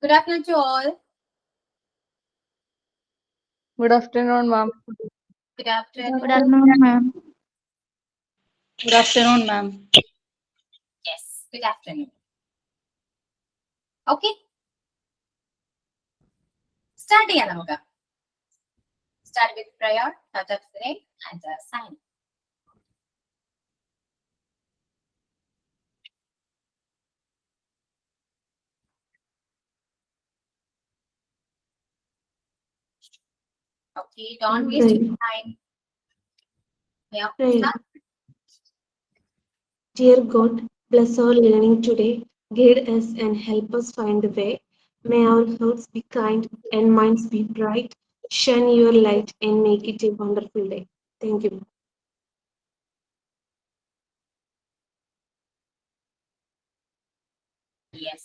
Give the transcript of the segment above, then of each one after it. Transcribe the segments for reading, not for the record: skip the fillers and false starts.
Good afternoon to all. Good afternoon, ma'am. Good afternoon. Good afternoon, ma'am. Good afternoon, ma'am. Yes, good afternoon. Okay. Start ചെയ്യാം നമുക്ക്. Start with prayer, thought of the day, and sign. Okay, don't waste your time. Yeah. Start. Dear God, bless our learning today. Guide us and help us find the way. May our hearts be kind and minds be bright. Shine your light and make it a wonderful day. Thank you. Yes.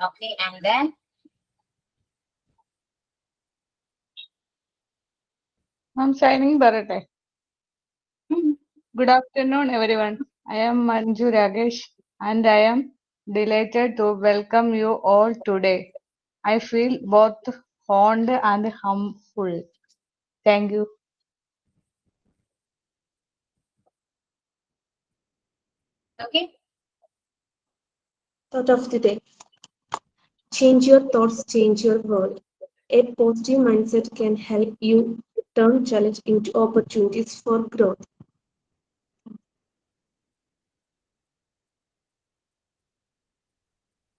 Okay, and then I'm signing Barate. Good afternoon, everyone. I am Manju Ragesh and I am delighted to welcome you all today. I feel both honored and humble. Thank you. okay. Thought of the day. Change your thoughts, change your world. A positive mindset can help you turn challenge into opportunities for growth.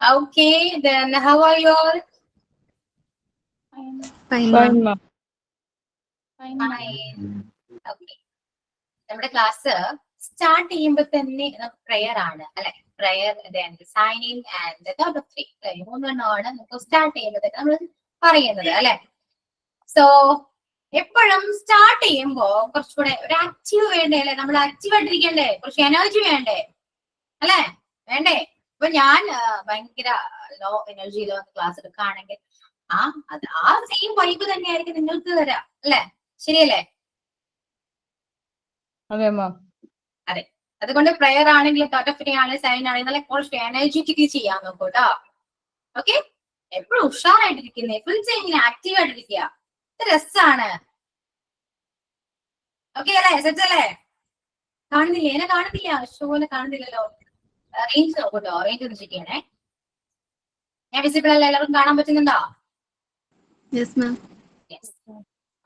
Okay, then how are you all? Fine, Fine, ma'am. ma'am. Fine. Okay. നമ്മുടെ class start ചെയ്യുമ്പോൾ തന്നെ prayer ആണ് അല്ലെ? Prayer, signing and thought of three, മൂന്നെണ്ണമാണ് നമുക്ക് start ചെയ്യുമ്പോഴത്തേക്ക് നമ്മൾ പറയുന്നത് അല്ലെ? സോ എപ്പോഴും സ്റ്റാർട്ട് ചെയ്യുമ്പോ കുറച്ചുകൂടെ ഒരു ആക്റ്റീവ് വേണ്ടേ അല്ലെ? നമ്മൾ ആക്റ്റീവ് ആയിട്ടിരിക്കണ്ടേ? കുറച്ച് എനർജി വേണ്ടേ അല്ലെ? വേണ്ടേ? ഇപ്പൊ ഞാൻ ഭയങ്കര ലോ എനർജിയിലോ ക്ലാസ് എടുക്കുകയാണെങ്കിൽ അത് ആ സെയിം വൈബ് തന്നെയായിരിക്കും നിങ്ങൾക്ക് തരാം അല്ലെ? ശരിയല്ലേ? അതെ മാം. അതെ, അതുകൊണ്ട് പ്രെയർ ആണെങ്കിലും തോട്ട് ഓഫ് ത്രീ ആണെങ്കിലും സൈൻ ആണെങ്കിലും നല്ല കുറച്ച് എനർജറ്റിക്കലി ചെയ്യാൻ നോക്കൂ കേട്ടോ. ഓക്കെ, എപ്പോഴും ഉഷാറായിട്ടിരിക്കുന്നേ, ഫുൾ ടൈം ആക്റ്റീവ് ആയിട്ടിരിക്കുക. ഇത് രസാണ്. ഓക്കെ അല്ലേ? സെറ്റ് അല്ലേ? കാണുന്നില്ലേ? എന്നെ കാണുന്നില്ല, ഷോനെ കാണുന്നില്ലല്ലോ. റേഞ്ച് നോക്കൂട്ടോ, റേഞ്ച് ഒന്ന് ചെക്ക് ചെയ്യണേ. ഞാൻ വിസിബിൾ അല്ല? എല്ലാവർക്കും കാണാൻ പറ്റുന്നുണ്ടോ? Yes ma'am.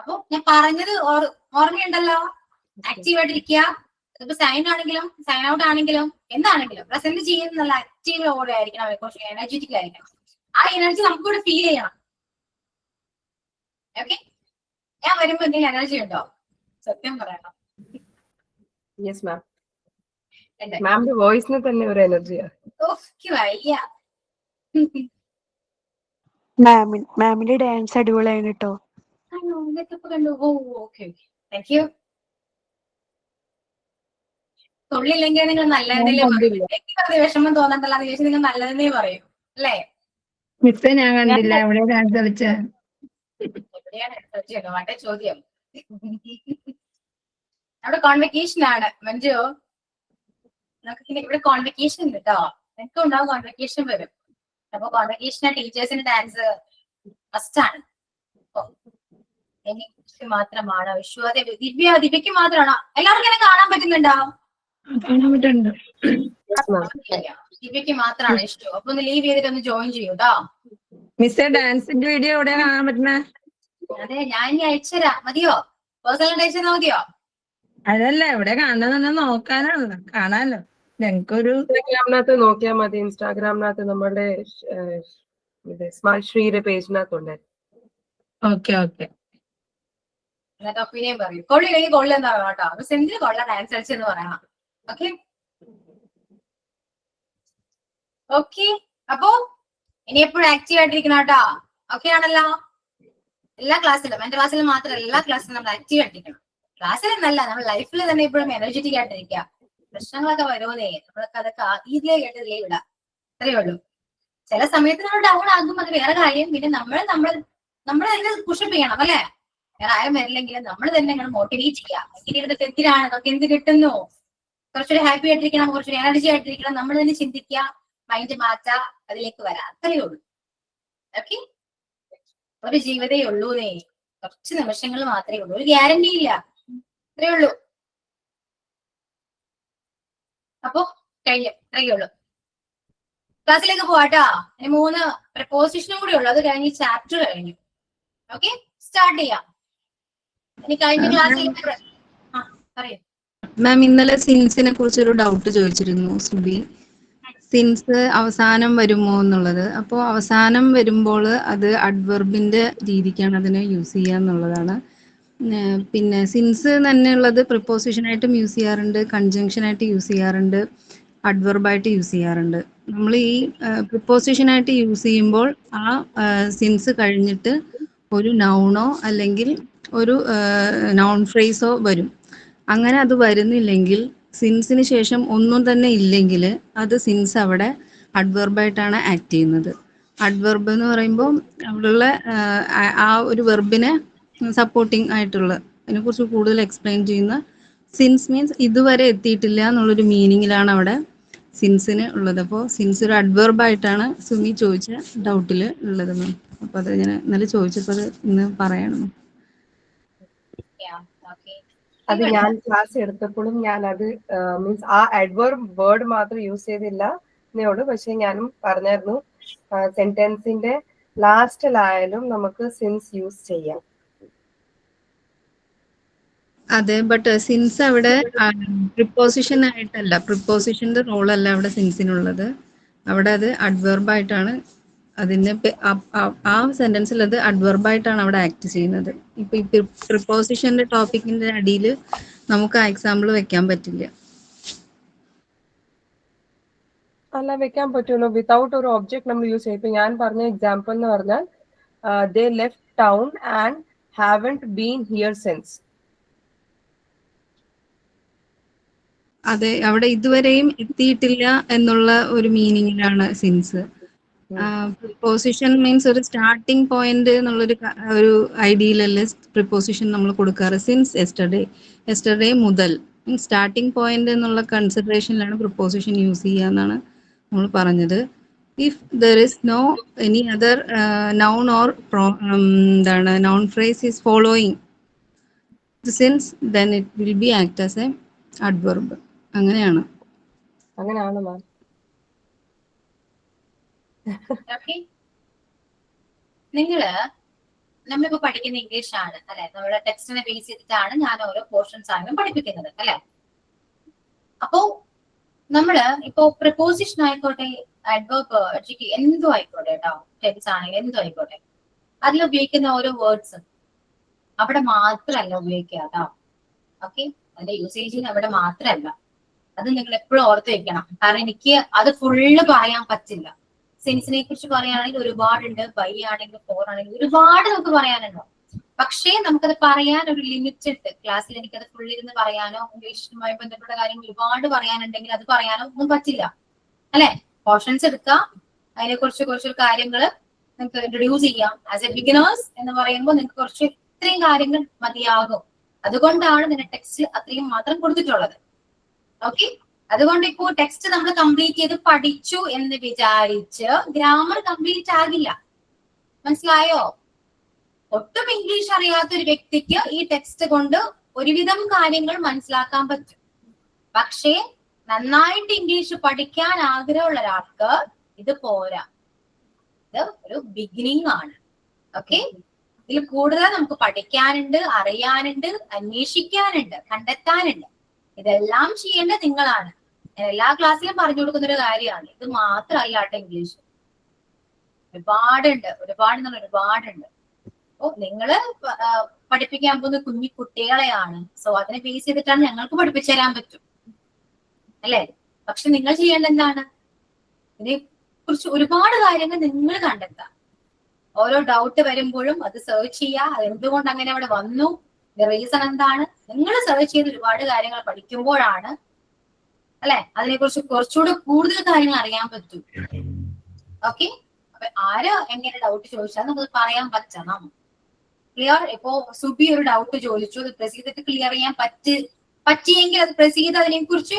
അപ്പൊ ഞാൻ പറഞ്ഞത് ഓർമ്മയുണ്ടല്ലോ? ആക്റ്റീവ് ആയിട്ടിരിക്കുക. ഇപ്പൊ സൈൻ ആണെങ്കിലും സൈൻ ഔട്ട് ആണെങ്കിലും എന്താണെങ്കിലും പ്രസന്റ് ചെയ്യുന്ന നല്ല ആക്റ്റീവോടെ ആയിരിക്കണം, കുറച്ച് എനർജറ്റിക് ആയിരിക്കണം. ആ എനർജി നമുക്കിവിടെ ഫീൽ ചെയ്യണം. ഓക്കെ, ഞാൻ വരുമ്പോ എന്തെങ്കിലും എനർജി ഉണ്ടോ? സത്യം പറയണം. Yes ma'am. മാമിന്റെ വോയിസിന് തന്നെ ഒരു എനർജിയാ. ഓക്കെ, വയ്യ. മാമിന്റെ ഡാൻസ് അടിപൊളിയാണ് കേട്ടോ. കണ്ടു. ഓ ഓക്കെ, താങ്ക് യു. തൊള്ളില്ലെങ്കിൽ നിങ്ങൾ നല്ലതെന്നേ പറയും. എനിക്ക് വെറുതെ വിഷമം തോന്നണ്ടല്ലോ എന്ന് ചോദിച്ചാൽ നിങ്ങൾ നല്ലതെന്നേ പറയും അല്ലേ? മിസ്സേ ഞാൻ കണ്ടില്ല, എവിടെ ഡാൻസ് കളിച്ച? എവിടെയാണ് വേണ്ട ചോദ്യം? അവിടെ കോൺവെക്കേഷൻ ആണ് മഞ്ജു. നമുക്ക് ഇവിടെ കോൺവെക്കേഷൻ ഉണ്ട് കേട്ടോ. എനിക്കും ഉണ്ടാവും കോൺവെക്കേഷൻ വരും. അപ്പൊ കോൺവെക്കേഷന് ടീച്ചേഴ്സിന്റെ ഡാൻസ് ഫസ്റ്റ് ആണ്. എനിക്ക് മാത്രമാണോ വിശ്വാസ ദിവ്യക്ക് മാത്രമാണോ? എല്ലാവർക്കും എന്നെ കാണാൻ പറ്റുന്നുണ്ടോ? കാണാൻ പറ്റുന്നുണ്ട്. ദിവ്യക്ക് മാത്രമാണ് ഇഷ്ടം. അപ്പൊ ഒന്ന് ലീവ് ചെയ്തിട്ട് ഒന്ന് ജോയിൻ ചെയ്യൂ കേട്ടോ. മിസ്സേ ഡാൻസിന്റെ വീഡിയോ എവിടെയാ കാണാൻ പറ്റുന്നേ? അതെ, ഞാൻ ഇനി അയച്ചുതരാം. മതിയോ? പേഴ്സണൽ അയച്ചാൽ മതിയോ? അതല്ല, എവിടെ കാണുന്ന നോക്കാനാണല്ലോ, കാണാനല്ലോ. ഞങ്ങൾക്കൊരു ഇൻസ്റ്റാഗ്രാമിനകത്ത് നോക്കിയാൽ മതി. ഇൻസ്റ്റാഗ്രാമിനകത്ത് നമ്മളുടെ സ്മാർട്ട് ശ്രീയുടെ പേജിനകത്തുണ്ട്. Okay okay. എന്നിട്ട് ഒപ്പീനിയൻ പറയും. കൊള്ളില്ലെങ്കിൽ കൊള്ളെന്ന് പറയണം കേട്ടോ. മിസ് എന്തിന് കൊള്ളാൻ ഡാൻസ് കളിച്ചെന്ന് പറയണം. Okay okay. അപ്പോ ഇനി എപ്പോഴും ആക്റ്റീവ് ആയിട്ടിരിക്കണം കേട്ടോ. ഓക്കെ ആണല്ലോ? എല്ലാ ക്ലാസ്സിലും, എന്റെ ക്ലാസ്സിൽ മാത്രമല്ല, എല്ലാ ക്ലാസ്സിലും നമ്മൾ ആക്റ്റീവ് ആയിട്ടിരിക്കണം. ക്ലാസ്സിൽ എന്നല്ല, നമ്മൾ ലൈഫിൽ തന്നെ എപ്പോഴും എനർജറ്റിക് ആയിട്ടിരിക്കുക. പ്രശ്നങ്ങളൊക്കെ വരുമോന്നേ നമ്മളൊക്കെ അതൊക്കെ ഈസിയായിട്ട് ഇതിലേ വിടാം. അത്രയേ ഉള്ളൂ. ചില സമയത്ത് നമ്മൾ ഡൗൺ ആകും, അത് വേറെ കാര്യം. പിന്നെ നമ്മൾ തന്നെ പുഷപ്പ് ചെയ്യണം അല്ലെ? വേറെ ആരും വരില്ലെങ്കിലും നമ്മൾ തന്നെ നമ്മൾ മോട്ടിവേറ്റ് ചെയ്യുക. ഇതൊക്കെ എന്തിനാണ്, നമുക്ക് എന്ത് കിട്ടുന്നു, കുറച്ചൊരു ഹാപ്പി ആയിട്ടിരിക്കണം, കുറച്ചൊരു എനർജി ആയിട്ടിരിക്കണം. നമ്മൾ തന്നെ ചിന്തിക്കുക, മൈൻഡ് മാറ്റുക, അതിലേക്ക് വരാം. അത്രയേ ഉള്ളൂ. ഓക്കെ, ഒരു ജീവിതമേ ഉള്ളൂന്നേ, കുറച്ച് നിമിഷങ്ങൾ മാത്രമേ ഉള്ളൂ, ഒരു ഗ്യാരണ്ടി ഇല്ല, ഇത്രേ ഉള്ളൂ. അപ്പൊ കഴിഞ്ഞു, ഇത്രയേ ഉള്ളൂ. ക്ലാസ്സിലേക്ക് പോവാട്ടാ. 3 പ്രപ്പോസിഷനും കൂടി ഉള്ളു, അത് കഴിഞ്ഞ് ചാപ്റ്റർ കഴിഞ്ഞു. ഓക്കെ, സ്റ്റാർട്ട് ചെയ്യാം. ഇനി കഴിഞ്ഞ ക്ലാസ്സിൽ പറയൂ. മാം, ഇന്നലെ സിൻസിനെ കുറിച്ചൊരു ഡൗട്ട് ചോദിച്ചിരുന്നു സുബി. സിൻസ് അവസാനം വരുമോ എന്നുള്ളത്. അപ്പോൾ അവസാനം വരുമ്പോൾ അത് അഡ്വർബിന്റെ രീതിക്കാണ് അതിനെ യൂസ് ചെയ്യുക എന്നുള്ളതാണ്. പിന്നെ സിൻസ് തന്നെയുള്ളത് പ്രിപ്പോസിഷനായിട്ടും യൂസ് ചെയ്യാറുണ്ട്, കൺജങ്ഷനായിട്ട് യൂസ് ചെയ്യാറുണ്ട്, അഡ്വർബായിട്ട് യൂസ് ചെയ്യാറുണ്ട്. നമ്മൾ ഈ പ്രിപ്പോസിഷനായിട്ട് യൂസ് ചെയ്യുമ്പോൾ ആ സിൻസ് കഴിഞ്ഞിട്ട് ഒരു നൗണോ അല്ലെങ്കിൽ ഒരു നൗൺ ഫ്രേസോ വരും. അങ്ങനെ അത് വരുന്നില്ലെങ്കിൽ, സിൻസിന് ശേഷം ഒന്നും തന്നെ ഇല്ലെങ്കിൽ, അത് സിൻസ് അവിടെ അഡ്വർബായിട്ടാണ് ആക്ട് ചെയ്യുന്നത്. അഡ്വർബ് എന്ന് പറയുമ്പോൾ അവിടെയുള്ള ആ ഒരു വെർബിനെ സപ്പോർട്ടിങ് ആയിട്ടുള്ള, അതിനെക്കുറിച്ച് കൂടുതൽ എക്സ്പ്ലെയിൻ ചെയ്യുന്ന, സിൻസ് മീൻസ് ഇതുവരെ എത്തിയിട്ടില്ല എന്നുള്ളൊരു മീനിങ്ങിലാണ് അവിടെ സിൻസിന് ഉള്ളത്. അപ്പോൾ സിൻസ് ഒരു അഡ്വർബായിട്ടാണ് സുമി ചോദിച്ച ഡൗട്ടിൽ ഉള്ളത് മാം. അപ്പോൾ അത് ഞാൻ ഇന്നലെ ചോദിച്ചപ്പോൾ അത് ഇന്ന് പറയണം. അത് ഞാൻ ക്ലാസ് എടുത്തപ്പോഴും ഞാൻ അത് മീൻസ് ആ അഡ്വർബ് വേർഡ് മാത്രം യൂസ് ചെയ്തില്ല എന്നേ ഉള്ളൂ. പക്ഷെ ഞാനും പറഞ്ഞായിരുന്നു സെന്റൻസിന്റെ ലാസ്റ്റിലായാലും നമുക്ക് സിൻസ് യൂസ് ചെയ്യാം. അതെ, ബട്ട് സിൻസ് അവിടെ പ്രിപ്പോസിഷൻ ആയിട്ടല്ല, പ്രിപ്പോസിഷന്റെ റോൾ അല്ല അവിടെ സിൻസിനുള്ളത്. അവിടെ അത് അഡ്വർബായിട്ടാണ് അതിന്റെ ആ സെന്റൻസിൽ അത് അഡ്വർബായിട്ടാണ് അവിടെ ആക്ട് ചെയ്യുന്നത്. ഇപ്പൊ ഈ പ്രിപ്പോസിഷന്റെ ടോപ്പിക്കിന്റെ അടിയിൽ നമുക്ക് ആ എക്സാമ്പിൾ വെക്കാൻ പറ്റില്ല. അല്ല, വെക്കാൻ പറ്റുമല്ലോ. വിതൗട്ട് ഒരു ഒബ്ജക്ട് നമ്മൾ യൂസ് ചെയ്യും. ഇപ്പൊ ഞാൻ പറഞ്ഞ എക്സാമ്പിൾ എന്ന് പറഞ്ഞാൽ they left town and haven't been here since. അതെ, അവിടെ ഇതുവരെയും എത്തിയിട്ടില്ല എന്നുള്ള ഒരു മീനിങ്ങിലാണ് സിൻസ്. പ്രിപ്പോസിഷൻ മീൻസ് ഒരു സ്റ്റാർട്ടിംഗ് പോയിന്റ് എന്നുള്ളൊരു ഒരു ഐഡിയയിലല്ലേ പ്രിപ്പോസിഷൻ നമ്മൾ കൊടുക്കാറ്. സിൻസ് യെസ്റ്റർഡേ, യെസ്റ്റർഡേ മുതൽ, സ്റ്റാർട്ടിംഗ് പോയിന്റ് എന്നുള്ള കൺസിഡറേഷനിലാണ് പ്രിപ്പോസിഷൻ യൂസ് ചെയ്യുക എന്നാണ് നമ്മൾ പറഞ്ഞത്. If there is no any other noun or എന്താണ് noun phrase is following the since, then it will be act as a adverb. അങ്ങനെയാണ്. അങ്ങനെയാണ് മാം. നമ്മളിപ്പോ പഠിക്കുന്ന ഇംഗ്ലീഷ് ആണ് അല്ലെ, നമ്മുടെ ടെക്സ്റ്റിനെ ബേസ് ചെയ്തിട്ടാണ് ഞാൻ ഓരോ പോർഷൻസ് ആയാലും പഠിപ്പിക്കുന്നത് അല്ലെ. അപ്പോ നമ്മള് ഇപ്പോ പ്രിപ്പോസിഷൻ ആയിക്കോട്ടെ, അഡ്വർബ്, എന്തോ ആയിക്കോട്ടെ കേട്ടോ, ടെൻസ് ആണെങ്കിലും എന്തോ ആയിക്കോട്ടെ, അതിൽ ഉപയോഗിക്കുന്ന ഓരോ വേർഡ്സും അവിടെ മാത്രമല്ല ഉപയോഗിക്കുക കേട്ടോ. ഓക്കെ, അതിന്റെ യൂസേജിന് അവിടെ മാത്രമല്ല. അത് നിങ്ങൾ എപ്പോഴും ഓർത്ത് വെക്കണം. കാരണം എനിക്ക് അത് ഫുള്ള് പറയാൻ പറ്റില്ല. സിൻസിനെ കുറിച്ച് പറയുകയാണെങ്കിൽ ഒരുപാടുണ്ട്, ബൈ ആണെങ്കിൽ, ഫോർ ആണെങ്കിൽ ഒരുപാട് നമുക്ക് പറയാനുണ്ടോ. പക്ഷേ നമുക്കത് പറയാൻ ഒരു ലിമിറ്റ് ഉണ്ട്. ക്ലാസ്സിൽ എനിക്കത് ഫുള്ളിരുന്ന് പറയാനോ ഇംഗ്ലീഷുമായി ബന്ധപ്പെട്ട കാര്യങ്ങൾ ഒരുപാട് പറയാനുണ്ടെങ്കിൽ അത് പറയാനോ ഒന്നും പറ്റില്ല അല്ലെ. പോർഷൻസ് എടുക്കാം, അതിനെക്കുറിച്ച് കുറച്ചൊരു കാര്യങ്ങൾ നിങ്ങൾക്ക് ഇൻട്രൊഡ്യൂസ് ചെയ്യാം. ആസ് എ ബിഗിനേഴ്സ് എന്ന് പറയുമ്പോൾ നിങ്ങൾക്ക് കുറച്ച് ഇത്രയും കാര്യങ്ങൾ മതിയാകും. അതുകൊണ്ടാണ് നിന്റെ ടെക്സ്റ്റിൽ അത്രയും മാത്രം കൊടുത്തിട്ടുള്ളത്. ഓക്കെ, അതുകൊണ്ട് ഇപ്പോ ടെക്സ്റ്റ് നമ്മൾ കംപ്ലീറ്റ് ചെയ്ത് പഠിച്ചു എന്ന് വിചാരിച്ച് ഗ്രാമർ കംപ്ലീറ്റ് ആകില്ല. മനസ്സിലായോ? ഒട്ടും ഇംഗ്ലീഷ് അറിയാത്ത ഒരു വ്യക്തിക്ക് ഈ ടെക്സ്റ്റ് കൊണ്ട് ഒരുവിധം കാര്യങ്ങൾ മനസ്സിലാക്കാൻ പറ്റും. പക്ഷേ നന്നായിട്ട് ഇംഗ്ലീഷ് പഠിക്കാൻ ആഗ്രഹമുള്ള ഒരാൾക്ക് ഇത് പോരാ. ഇത് ഒരു ബിഗിനിങ് ആണ്. ഓക്കെ, ഇതിൽ കൂടുതൽ നമുക്ക് പഠിക്കാനുണ്ട്, അറിയാനുണ്ട്, അന്വേഷിക്കാനുണ്ട്, കണ്ടെത്താനുണ്ട്. ഇതെല്ലാം ചെയ്യേണ്ടത് നിങ്ങളാണ്. ഞാൻ എല്ലാ ക്ലാസ്സിലും പറഞ്ഞു കൊടുക്കുന്ന ഒരു കാര്യമാണ്. ഇത് മാത്രമല്ല കേട്ടോ ഇംഗ്ലീഷ്, ഒരുപാടുണ്ട്, ഒരുപാടുണ്ട്. അപ്പോ നിങ്ങള് പഠിപ്പിക്കാൻ പോകുന്ന കുഞ്ഞു കുട്ടികളെയാണ്. സോ അതിനെ ബേസ് ചെയ്തിട്ടാണ് ഞങ്ങൾക്ക് പഠിപ്പിച്ചു തരാൻ പറ്റും അല്ലെ. പക്ഷെ നിങ്ങൾ ചെയ്യേണ്ടത് എന്താണ്? ഇതിനെ കുറിച്ച് ഒരുപാട് കാര്യങ്ങൾ നിങ്ങൾ കണ്ടെത്താം. ഓരോ ഡൗട്ട് വരുമ്പോഴും അത് സെർച്ച് ചെയ്യുക. അത് എന്തുകൊണ്ട് അങ്ങനെ അവിടെ വന്നു, റീസൺ എന്താണ്, നിങ്ങൾ സെർച്ച് ചെയ്ത് ഒരുപാട് കാര്യങ്ങൾ പഠിക്കുമ്പോഴാണ് അല്ലെ അതിനെക്കുറിച്ച് കുറച്ചുകൂടെ കൂടുതൽ കാര്യങ്ങൾ അറിയാൻ പറ്റും. ഓക്കെ, അപ്പൊ ആര് എങ്ങനെ ഡൗട്ട് ചോദിച്ചാൽ നമുക്ക് പറയാൻ പറ്റണം. ക്ലിയർ? ഇപ്പോ സുബി ഒരു ഡൗട്ട് ചോദിച്ചു, അത് പ്രസീദക്ക് ക്ലിയർ ചെയ്യാൻ പറ്റിയെങ്കിൽ അത് പ്രസീദ് അതിനെ കുറിച്ച്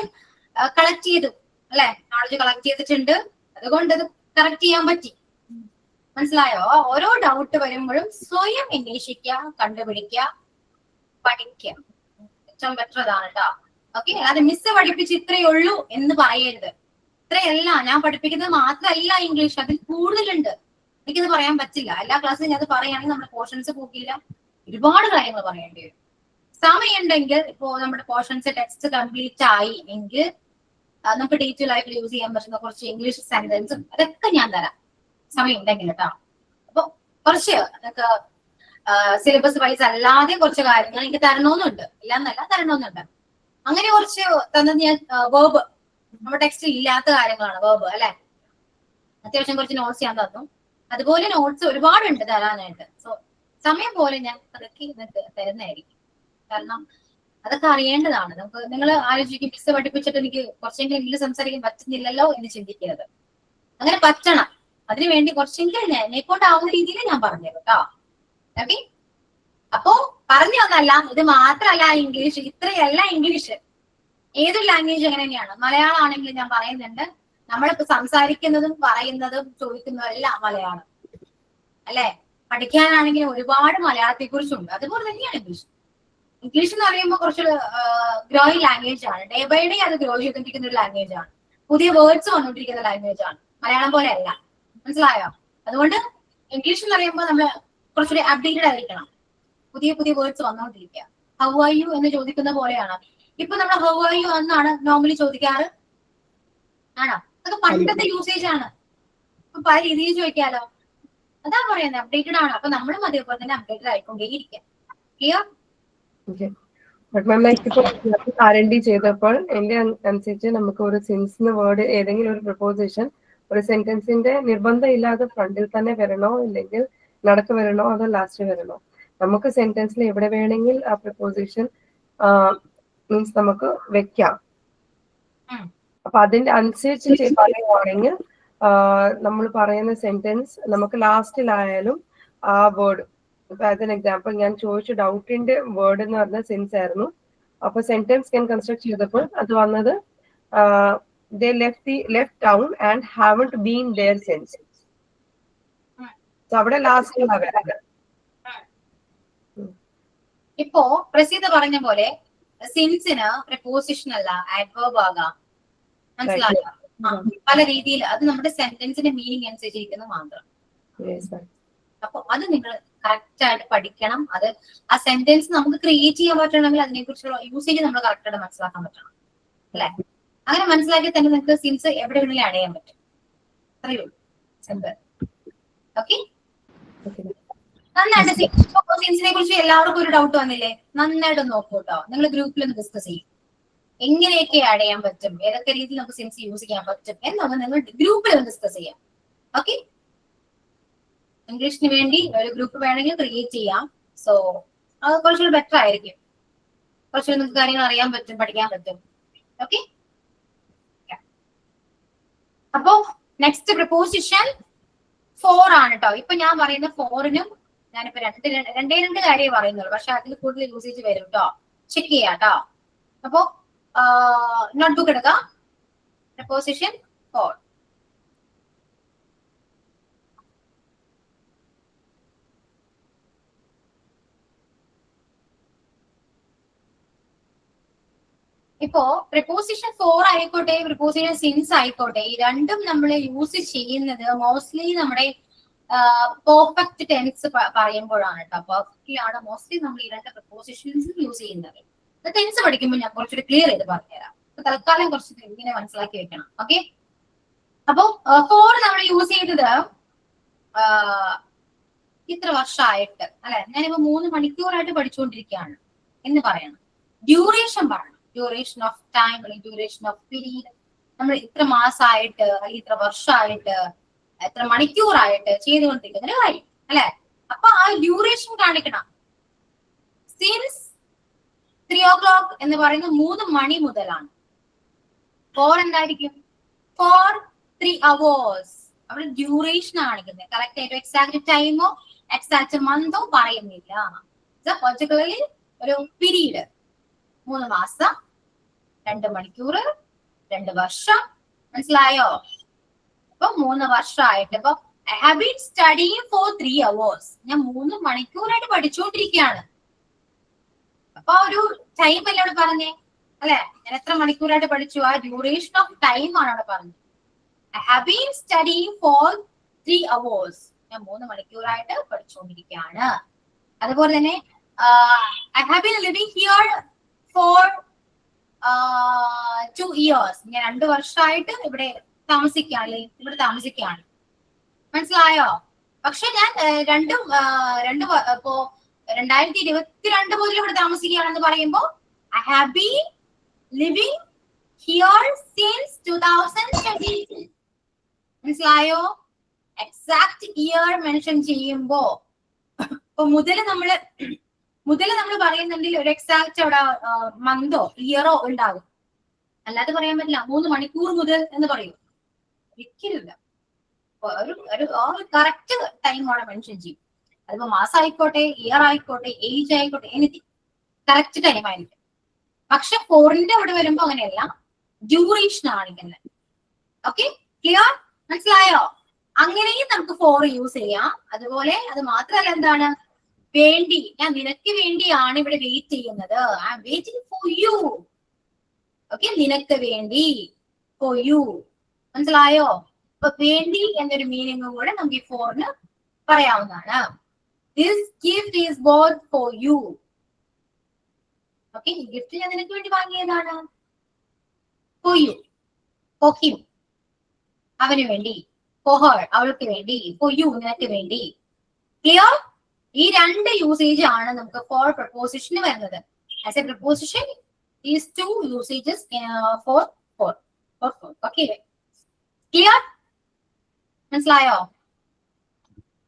കളക്ട് ചെയ്തു അല്ലെ, നോളജ് കളക്ട് ചെയ്തിട്ടുണ്ട്. അതുകൊണ്ട് അത് കറക്റ്റ് ചെയ്യാൻ പറ്റി. മനസ്സിലായോ? ഓരോ ഡൗട്ട് വരുമ്പോഴും സ്വയം അന്വേഷിക്കുക, കണ്ടുപിടിക്കുക, പഠിക്കുക. ഏറ്റവും ബെറ്റർ അതാണ് കേട്ടോ. ഓക്കെ, അത് മിസ് പഠിപ്പിച്ച് ഇത്രയേ ഉള്ളൂ എന്ന് പറയരുത്. ഇത്രയല്ല, ഞാൻ പഠിപ്പിക്കുന്നത് മാത്രമല്ല ഇംഗ്ലീഷ്, അതിൽ കൂടുതലുണ്ട്. എനിക്കത് പറയാൻ പറ്റില്ല. എല്ലാ ക്ലാസ്സിലും ഞാൻ അത് പറയുകയാണെങ്കിൽ നമ്മുടെ പോർഷൻസ് പോകില്ല, ഒരുപാട് കാര്യങ്ങൾ പറയേണ്ടി വരും. സമയമുണ്ടെങ്കിൽ ഇപ്പോ നമ്മുടെ പോർഷൻസ് ടെക്സ്റ്റ് കംപ്ലീറ്റ് ആയി എങ്കിൽ നമുക്ക് ഡേ ടു ലൈഫിൽ യൂസ് ചെയ്യാൻ പറ്റുന്ന കുറച്ച് ഇംഗ്ലീഷ് സെന്റൻസും അതൊക്കെ ഞാൻ തരാം, സമയം ഉണ്ടെങ്കിൽ കേട്ടോ. അപ്പൊ കുറച്ച് നമുക്ക് സിലബസ് വൈസ് അല്ലാതെ കുറച്ച് കാര്യങ്ങൾ എനിക്ക് തരണമെന്നുണ്ട്, ഇല്ലാന്നല്ല, തരണമെന്നുണ്ട്. അങ്ങനെ കുറച്ച് തന്നത് ഞാൻ വേർബ്, നമ്മുടെ ടെക്സ്റ്റിൽ ഇല്ലാത്ത കാര്യങ്ങളാണ് വേർബ് അല്ലെ. അത്യാവശ്യം കുറച്ച് നോട്ട്സ് ഞാൻ തന്നു. അതുപോലെ നോട്ട്സ് ഒരുപാടുണ്ട് തരാനായിട്ട്. സോ സമയം പോലെ ഞാൻ അതൊക്കെ നിങ്ങൾക്ക് തരുന്നതായിരിക്കും. കാരണം അതൊക്കെ അറിയേണ്ടതാണ്. നമുക്ക് നിങ്ങൾ ആലോചിക്കും മിസ് പഠിപ്പിച്ചിട്ട് എനിക്ക് കുറച്ചെങ്കിലും ഇംഗ്ലീഷ് സംസാരിക്കാൻ പറ്റുന്നില്ലല്ലോ എന്ന് ചിന്തിക്കരുത്. അങ്ങനെ പറ്റണം. അതിനുവേണ്ടി കുറച്ചെങ്കിലും എന്നെക്കൊണ്ടാവുന്ന രീതിയിൽ ഞാൻ പറഞ്ഞു കേട്ടോ. ഓക്കെ, അപ്പോ പറഞ്ഞു തന്നല്ല, ഇത് മാത്രമല്ല ഇംഗ്ലീഷ്, ഇത്രയല്ല ഇംഗ്ലീഷ്. ഏതൊരു ലാംഗ്വേജ് അങ്ങനെ തന്നെയാണ്. മലയാളം ആണെങ്കിലും ഞാൻ പറയുന്നുണ്ട്, നമ്മളിപ്പോ സംസാരിക്കുന്നതും പറയുന്നതും ചോദിക്കുന്നതും എല്ലാം മലയാളം അല്ലെ. പഠിക്കാനാണെങ്കിലും ഒരുപാട് മലയാളത്തെ കുറിച്ചുണ്ട്. അതുപോലെ തന്നെയാണ് ഇംഗ്ലീഷ്. ഇംഗ്ലീഷ് എന്ന് പറയുമ്പോൾ കുറച്ചൊരു ഗ്രോയിങ് ലാംഗ്വേജ് ആണ്. ഡേ ബൈ ഡേ അത് ഗ്രോ ചെയ്തുകൊണ്ടിരിക്കുന്ന ഒരു ലാംഗ്വേജ് ആണ്. പുതിയ വേർഡ്സ് വന്നുകൊണ്ടിരിക്കുന്ന ലാംഗ്വേജ് ആണ്. മലയാളം പോലെ അല്ല, മനസ്സിലായോ? അതുകൊണ്ട് ഇംഗ്ലീഷ് എന്ന് പറയുമ്പോൾ നമ്മൾ കുറച്ചുകൂടി അപ്ഡേറ്റഡ് ആയിരിക്കണം. പുതിയ പുതിയ വേർഡ്സ് വന്നുകൊണ്ടിരിക്കുക. ഹൗ ആർ യു എന്ന് ചോദിക്കുന്ന പോലെയാണ്. ഇപ്പൊ നമ്മൾ ഹൗ ആർ യു എന്നാണ് നോർമലി ചോദിക്കാറ്, ആണോ? അതൊക്കെ പണ്ടത്തെ യൂസേജ് ആണ്. ഇപ്പൊ പല രീതിയിൽ ചോദിക്കാലോ. അതാ പറയുന്നത്, അപ്ഡേറ്റഡ് ആണ്. അപ്പൊ നമ്മളും അതേപോലെ തന്നെ അപ്ഡേറ്റഡ് ആയിക്കൊണ്ടേയിരിക്കാം. ക്ലിയർ? R&D ചെയ്തപ്പോൾ എന്റെ അനുസരിച്ച് നമുക്ക് ഒരു സിൻസ് വേർഡ് ഏതെങ്കിലും ഒരു പ്രപ്പോസിഷൻ ഒരു സെന്റൻസിന്റെ നിർബന്ധം ഇല്ലാതെ ഫ്രണ്ടിൽ തന്നെ വരണോ, ഇല്ലെങ്കിൽ നടക്ക് വരണോ, അതോ ലാസ്റ്റ് വരണോ? നമുക്ക് സെന്റൻസിൽ എവിടെ വേണമെങ്കിൽ ആ പ്രപ്പോസിഷൻ മീൻസ് നമുക്ക് വെക്കാം. അപ്പൊ അതിന്റെ അനുസരിച്ച് പറയുവാണെങ്കിൽ നമ്മൾ പറയുന്ന സെന്റൻസ് നമുക്ക് ലാസ്റ്റിലായാലും ആ വേർഡ്, ഇപ്പൊ ആസ് എൻ എക്സാമ്പിൾ ഞാൻ ചോദിച്ച ഡൗട്ടിന്റെ വേർഡ് എന്ന് പറഞ്ഞ സെൻസ് ആയിരുന്നു. അപ്പൊ സെന്റൻസ് ഞാൻ കൺസ്ട്രക്ട് ചെയ്തപ്പോൾ അത് വന്നത് they left town and haven't been there since. അവിടെ ലാസ്റ്റിലാ വരുന്നത്. ഇപ്പോ പ്രസീത പറഞ്ഞ പോലെ സിൻസിന് പ്രപ്പോസിഷൻ അല്ല ആഡ്വേർബ് ആകാം, മനസ്സിലായോ? പല രീതിയിൽ അത് നമ്മുടെ സെന്റൻസിന്റെ മീനിങ് അനുസരിച്ചിരിക്കുന്നു മാത്രം. അപ്പൊ അത് നിങ്ങൾ കറക്റ്റ് ആയിട്ട് പഠിക്കണം. അത് ആ സെന്റൻസ് നമുക്ക് ക്രിയേറ്റ് ചെയ്യാൻ പറ്റണമെങ്കിൽ അതിനെ കുറിച്ചുള്ള യൂസേജ് നമ്മൾ കറക്റ്റ് ആയിട്ട് മനസ്സിലാക്കാൻ പറ്റണം അല്ലെ. അങ്ങനെ മനസ്സിലാക്കി തന്നെ നിങ്ങൾക്ക് സിൻസ് എവിടെ വേണമെങ്കിലും ആഡ് ചെയ്യാൻ പറ്റും. അറിയൂ, സിമ്പിൾ. ഓക്കെ, നന്നായിട്ട് സിൻസിനെ കുറിച്ച് എല്ലാവർക്കും ഒരു ഡൗട്ട് വന്നില്ലേ? നന്നായിട്ട് നോക്കൂ കേട്ടോ. നിങ്ങൾ ഗ്രൂപ്പിൽ ഒന്ന് ഡിസ്കസ് ചെയ്യും എങ്ങനെയൊക്കെ ആഡ് ചെയ്യാൻ പറ്റും, ഏതൊക്കെ രീതിയിൽ നമുക്ക് സിൻസ് യൂസ് ചെയ്യാൻ പറ്റും എന്നൊന്ന് നിങ്ങൾ ഗ്രൂപ്പിൽ ഒന്ന് ഡിസ്കസ് ചെയ്യാം. ഓക്കെ, ഇംഗ്ലീഷിന് വേണ്ടി ഒരു ഗ്രൂപ്പ് വേണമെങ്കിൽ ക്രിയേറ്റ് ചെയ്യാം. സോ അത് കുറച്ചുകൂടി ബെറ്റർ ആയിരിക്കും. കുറച്ചുകൂടി നിങ്ങൾക്ക് കാര്യങ്ങൾ അറിയാൻ പറ്റും, പഠിക്കാൻ പറ്റും. ഓക്കെ, അപ്പോ നെക്സ്റ്റ് പ്രപ്പോസിഷൻ 4 ആണ് കേട്ടോ. ഇപ്പൊ ഞാൻ പറയുന്ന 4നും ഞാനിപ്പോ രണ്ട് കാര്യമേ പറയുന്നുള്ളൂ, പക്ഷെ അതിൽ കൂടുതൽ യൂസേജ് വരും കേട്ടോ. ചെക്ക് ചെയ്യാം കേട്ടോ. അപ്പോ നോട്ട്ബുക്ക് എടുക്കാം. പ്രപ്പോസിഷൻ 4. ഇപ്പോ പ്രപ്പോസിഷൻ 4 ആയിക്കോട്ടെ, പ്രപ്പോസിഷൻ സിൻസ് ആയിക്കോട്ടെ, ഈ രണ്ടും നമ്മൾ യൂസ് ചെയ്യുന്നത് മോസ്റ്റ്ലി നമ്മുടെ പെർഫെക്റ്റ് ടെൻസ് പറയുമ്പോഴാണ് കേട്ടോ. പെർഫെക്റ്റ്ലിയാണ് മോസ്റ്റ്ലി നമ്മൾ ഈ രണ്ട് പ്രപ്പോസിഷൻസ് യൂസ് ചെയ്യുന്നത്. ടെൻസ് പഠിക്കുമ്പോൾ ഞാൻ കുറച്ചുകൂടി ക്ലിയർ ചെയ്ത് പറഞ്ഞുതരാം. തൽക്കാലം കുറച്ച് ഇങ്ങനെ മനസ്സിലാക്കി വെക്കണം. ഓക്കെ, അപ്പോ 4 നമ്മൾ യൂസ് ചെയ്തത് ഇത്ര വർഷമായിട്ട് അല്ലെ, ഞാനിപ്പോ 3 മണിക്കൂറായിട്ട് പഠിച്ചുകൊണ്ടിരിക്കുകയാണ് എന്ന് പറയണം. ഡ്യൂറേഷൻ പറയണം. ഡ്യൂറേഷൻ ഓഫ് ടൈം അല്ലെങ്കിൽ ഡ്യൂറേഷൻ ഓഫ് പീരീഡ്. നമ്മൾ ഇത്ര മാസമായിട്ട് അല്ലെങ്കിൽ ഇത്ര വർഷമായിട്ട് എത്ര മണിക്കൂറായിട്ട് ചെയ്തുകൊണ്ടിരിക്കുന്ന കാര്യം അല്ലെ. അപ്പൊ ആ ഡ്യൂറേഷൻ കാണിക്കണം. സിൻസ് 3 o'clock എന്ന് പറയുന്നത് 3 മണി മുതലാണ്. 4 എന്തായിരിക്കും? Four 3 hours. അവിടെ ഡ്യൂറേഷൻ കാണിക്കുന്നത്. കറക്റ്റ് ആയിട്ട് എക്സാക്ട് ടൈമോ എക്സാക്ട് മന്തോ പറയുന്നില്ല. പർട്ടിക്കുലർലി ഒരു പീരീഡ് 3 മാസം, 2 മണിക്കൂർ, 2 വർഷം. മനസ്സിലായോ? അപ്പൊ 3 വർഷമായിട്ട് ഇപ്പൊ I have been studying for 3 hours. ഞാൻ 3 മണിക്കൂറായിട്ട് പഠിച്ചുകൊണ്ടിരിക്കുകയാണ്. അപ്പൊ ഒരു ടൈം അല്ലേ അവിടെ പറഞ്ഞേ, അല്ലെ? ഞാൻ എത്ര മണിക്കൂറായിട്ട് പഠിച്ചു? ആ ഡ്യൂറേഷൻ ഓഫ് ടൈം ആണ് അവിടെ പറഞ്ഞത്. I have been studying for 3 hours. ഞാൻ 3 മണിക്കൂറായിട്ട് പഠിച്ചുകൊണ്ടിരിക്കുകയാണ്. അതുപോലെ തന്നെ I have been living here for 2 years. ഞാൻ 2 വർഷമായിട്ട് ഇവിടെ താമസിക്കുകയാണ്, ഇവിടെ താമസിക്കുകയാണ്. മനസ്സിലായോ? പക്ഷെ ഞാൻ ഇപ്പോ 2022 മുതൽ ഇവിടെ താമസിക്കുകയാണെന്ന് പറയുമ്പോ I have been living here since 2020. മനസ്സിലായോ? എക്സാക്ട് ഇയർ മെൻഷൻ ചെയ്യുമ്പോ ഇപ്പൊ മുതല് നമ്മള് പറയുന്നുണ്ടെങ്കിൽ ഒരു എക്സാക്ട് അവിടെ മന്തോ ഇയറോ ഉണ്ടാകും. അല്ലാതെ പറയാൻ പറ്റില്ല 3 മണിക്കൂർ മുതൽ എന്ന് പറയൂ, ഒരിക്കലില്ല. ഒരു കറക്റ്റ് ടൈം അവിടെ മെൻഷൻ ചെയ്യും. അതിപ്പോ മാസം ആയിക്കോട്ടെ, ഇയർ ആയിക്കോട്ടെ, ഏജ് ആയിക്കോട്ടെ, എനിത്തിങ് കറക്റ്റ് ടൈം ആയിരിക്കും. പക്ഷെ ഫോറിന്റെ അവിടെ വരുമ്പോ അങ്ങനെയല്ല, ഡ്യൂറേഷൻ ആണിക്കുന്നത്. Okay, clear? മനസ്സിലായോ? അങ്ങനെയും നമുക്ക് ഫോർ യൂസ് ചെയ്യാം. അതുപോലെ അത് മാത്രമല്ല, എന്താണ് വേണ്ടി, ഞാൻ നിനക്ക് വേണ്ടിയാണ് ഇവിടെ വെയിറ്റ് ചെയ്യുന്നത്. I am waiting for you. Okay, നിനക്ക് വേണ്ടി, ഫോർ യു. മനസ്സിലായോ? അപ്പൊ വേണ്ടി എന്നൊരു മീനിങ്ങും കൂടെ നമുക്ക് ഈ ഫോറിന് പറയാവുന്നതാണ്. This gift is both for you. Okay, ഈ ഗിഫ്റ്റ് ഞാൻ നിനക്ക് വേണ്ടി വാങ്ങിയതാണ്. ഫോർ യു, ഫോർ ഹിം അവന് വേണ്ടി, ഫോർ ഹർ അവൾക്ക് വേണ്ടി, ഫോർ യു നിനക്ക് വേണ്ടി. ക്ലിയർ? ഈ 2 യൂസേജ് ആണ് നമുക്ക് ഫോർ പ്രപ്പോസിഷന് വരുന്നത്. As A preposition these 2 usages for four. Okay, clear? മനസ്സിലായോ?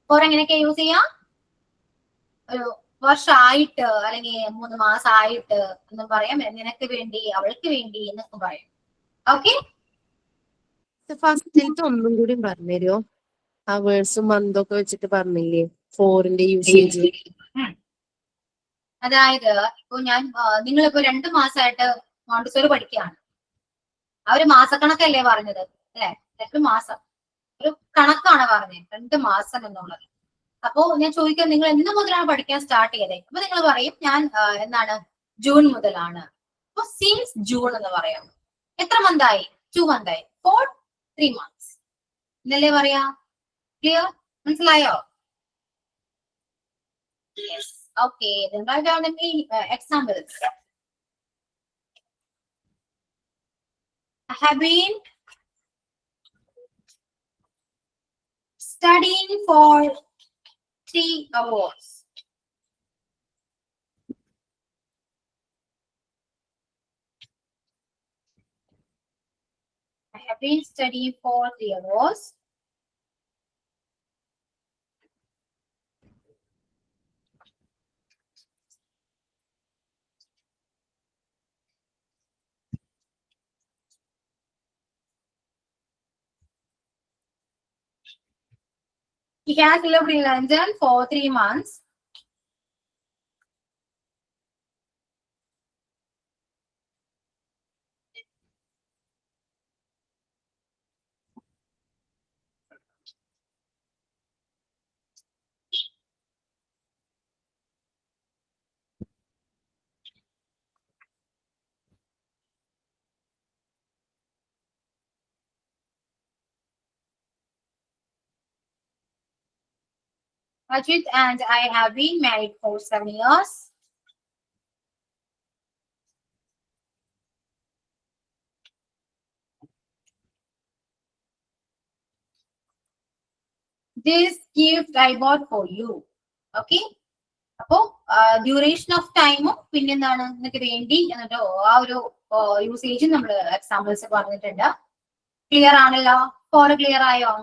ഫോർ എങ്ങനെയൊക്കെ യൂസ് ചെയ്യാം? ഒരു വർഷമായിട്ട് അല്ലെങ്കിൽ 3 മാസമായിട്ട് എന്നും പറയാം, നിനക്ക് വേണ്ടി, അവൾക്ക് വേണ്ടി എന്നൊക്കെ പറയും. ഓക്കെ, ഫസ്റ്റിലത്തെ ഒന്നും കൂടി പറഞ്ഞുതരുമോ? ആ വേഴ്സും മന്തൊക്കെ വെച്ചിട്ട് പറഞ്ഞില്ലേ ഫോറിന്റെ യൂസേജ്? അതായത് ഇപ്പൊ നിങ്ങളിപ്പോ 2 മാസമായിട്ട് മോണ്ടിസോറി പഠിക്കുകയാണ്. ആ ഒരു മാസക്കണക്കല്ലേ പറഞ്ഞത്, അല്ലെ? 2 മാസം ഒരു കണക്കാണ് പറഞ്ഞത്, 2 മാസം എന്നുള്ളത്. അപ്പോ ഞാൻ ചോദിക്കാം, നിങ്ങൾ എന്ന് മുതലാണ് പഠിക്കാൻ സ്റ്റാർട്ട് ചെയ്തത്? അപ്പൊ നിങ്ങൾ പറയും, ഞാൻ എന്താണ് ജൂൺ മുതലാണ്. അപ്പൊ സിൻസ് ജൂൺ എന്ന് പറയാം. എത്ര മന്തായി? 2 മന്തായി. ഫോർ 3 months എന്നല്ലേ പറയാ? ക്ലിയർ? മനസ്സിലായോ? Yes. Okay, then write down the examples. I have been studying for 3 hours. I have been studying for 3 hours. He has lived in London for 3 months. Ajit and I have been married for 7 years. This gift I bought for you. Okay, അപ്പോ duration of ടൈമും പിന്നെ എന്താണ് നിനക്ക് വേണ്ടി എന്നിട്ടോ ആ ഒരു യൂസേജും നമ്മൾ എക്സാമ്പിൾസ് പറഞ്ഞിട്ടുണ്ട്. ക്ലിയർ ആണല്ലോ? ഫോർ ക്ലിയർ ആയോ?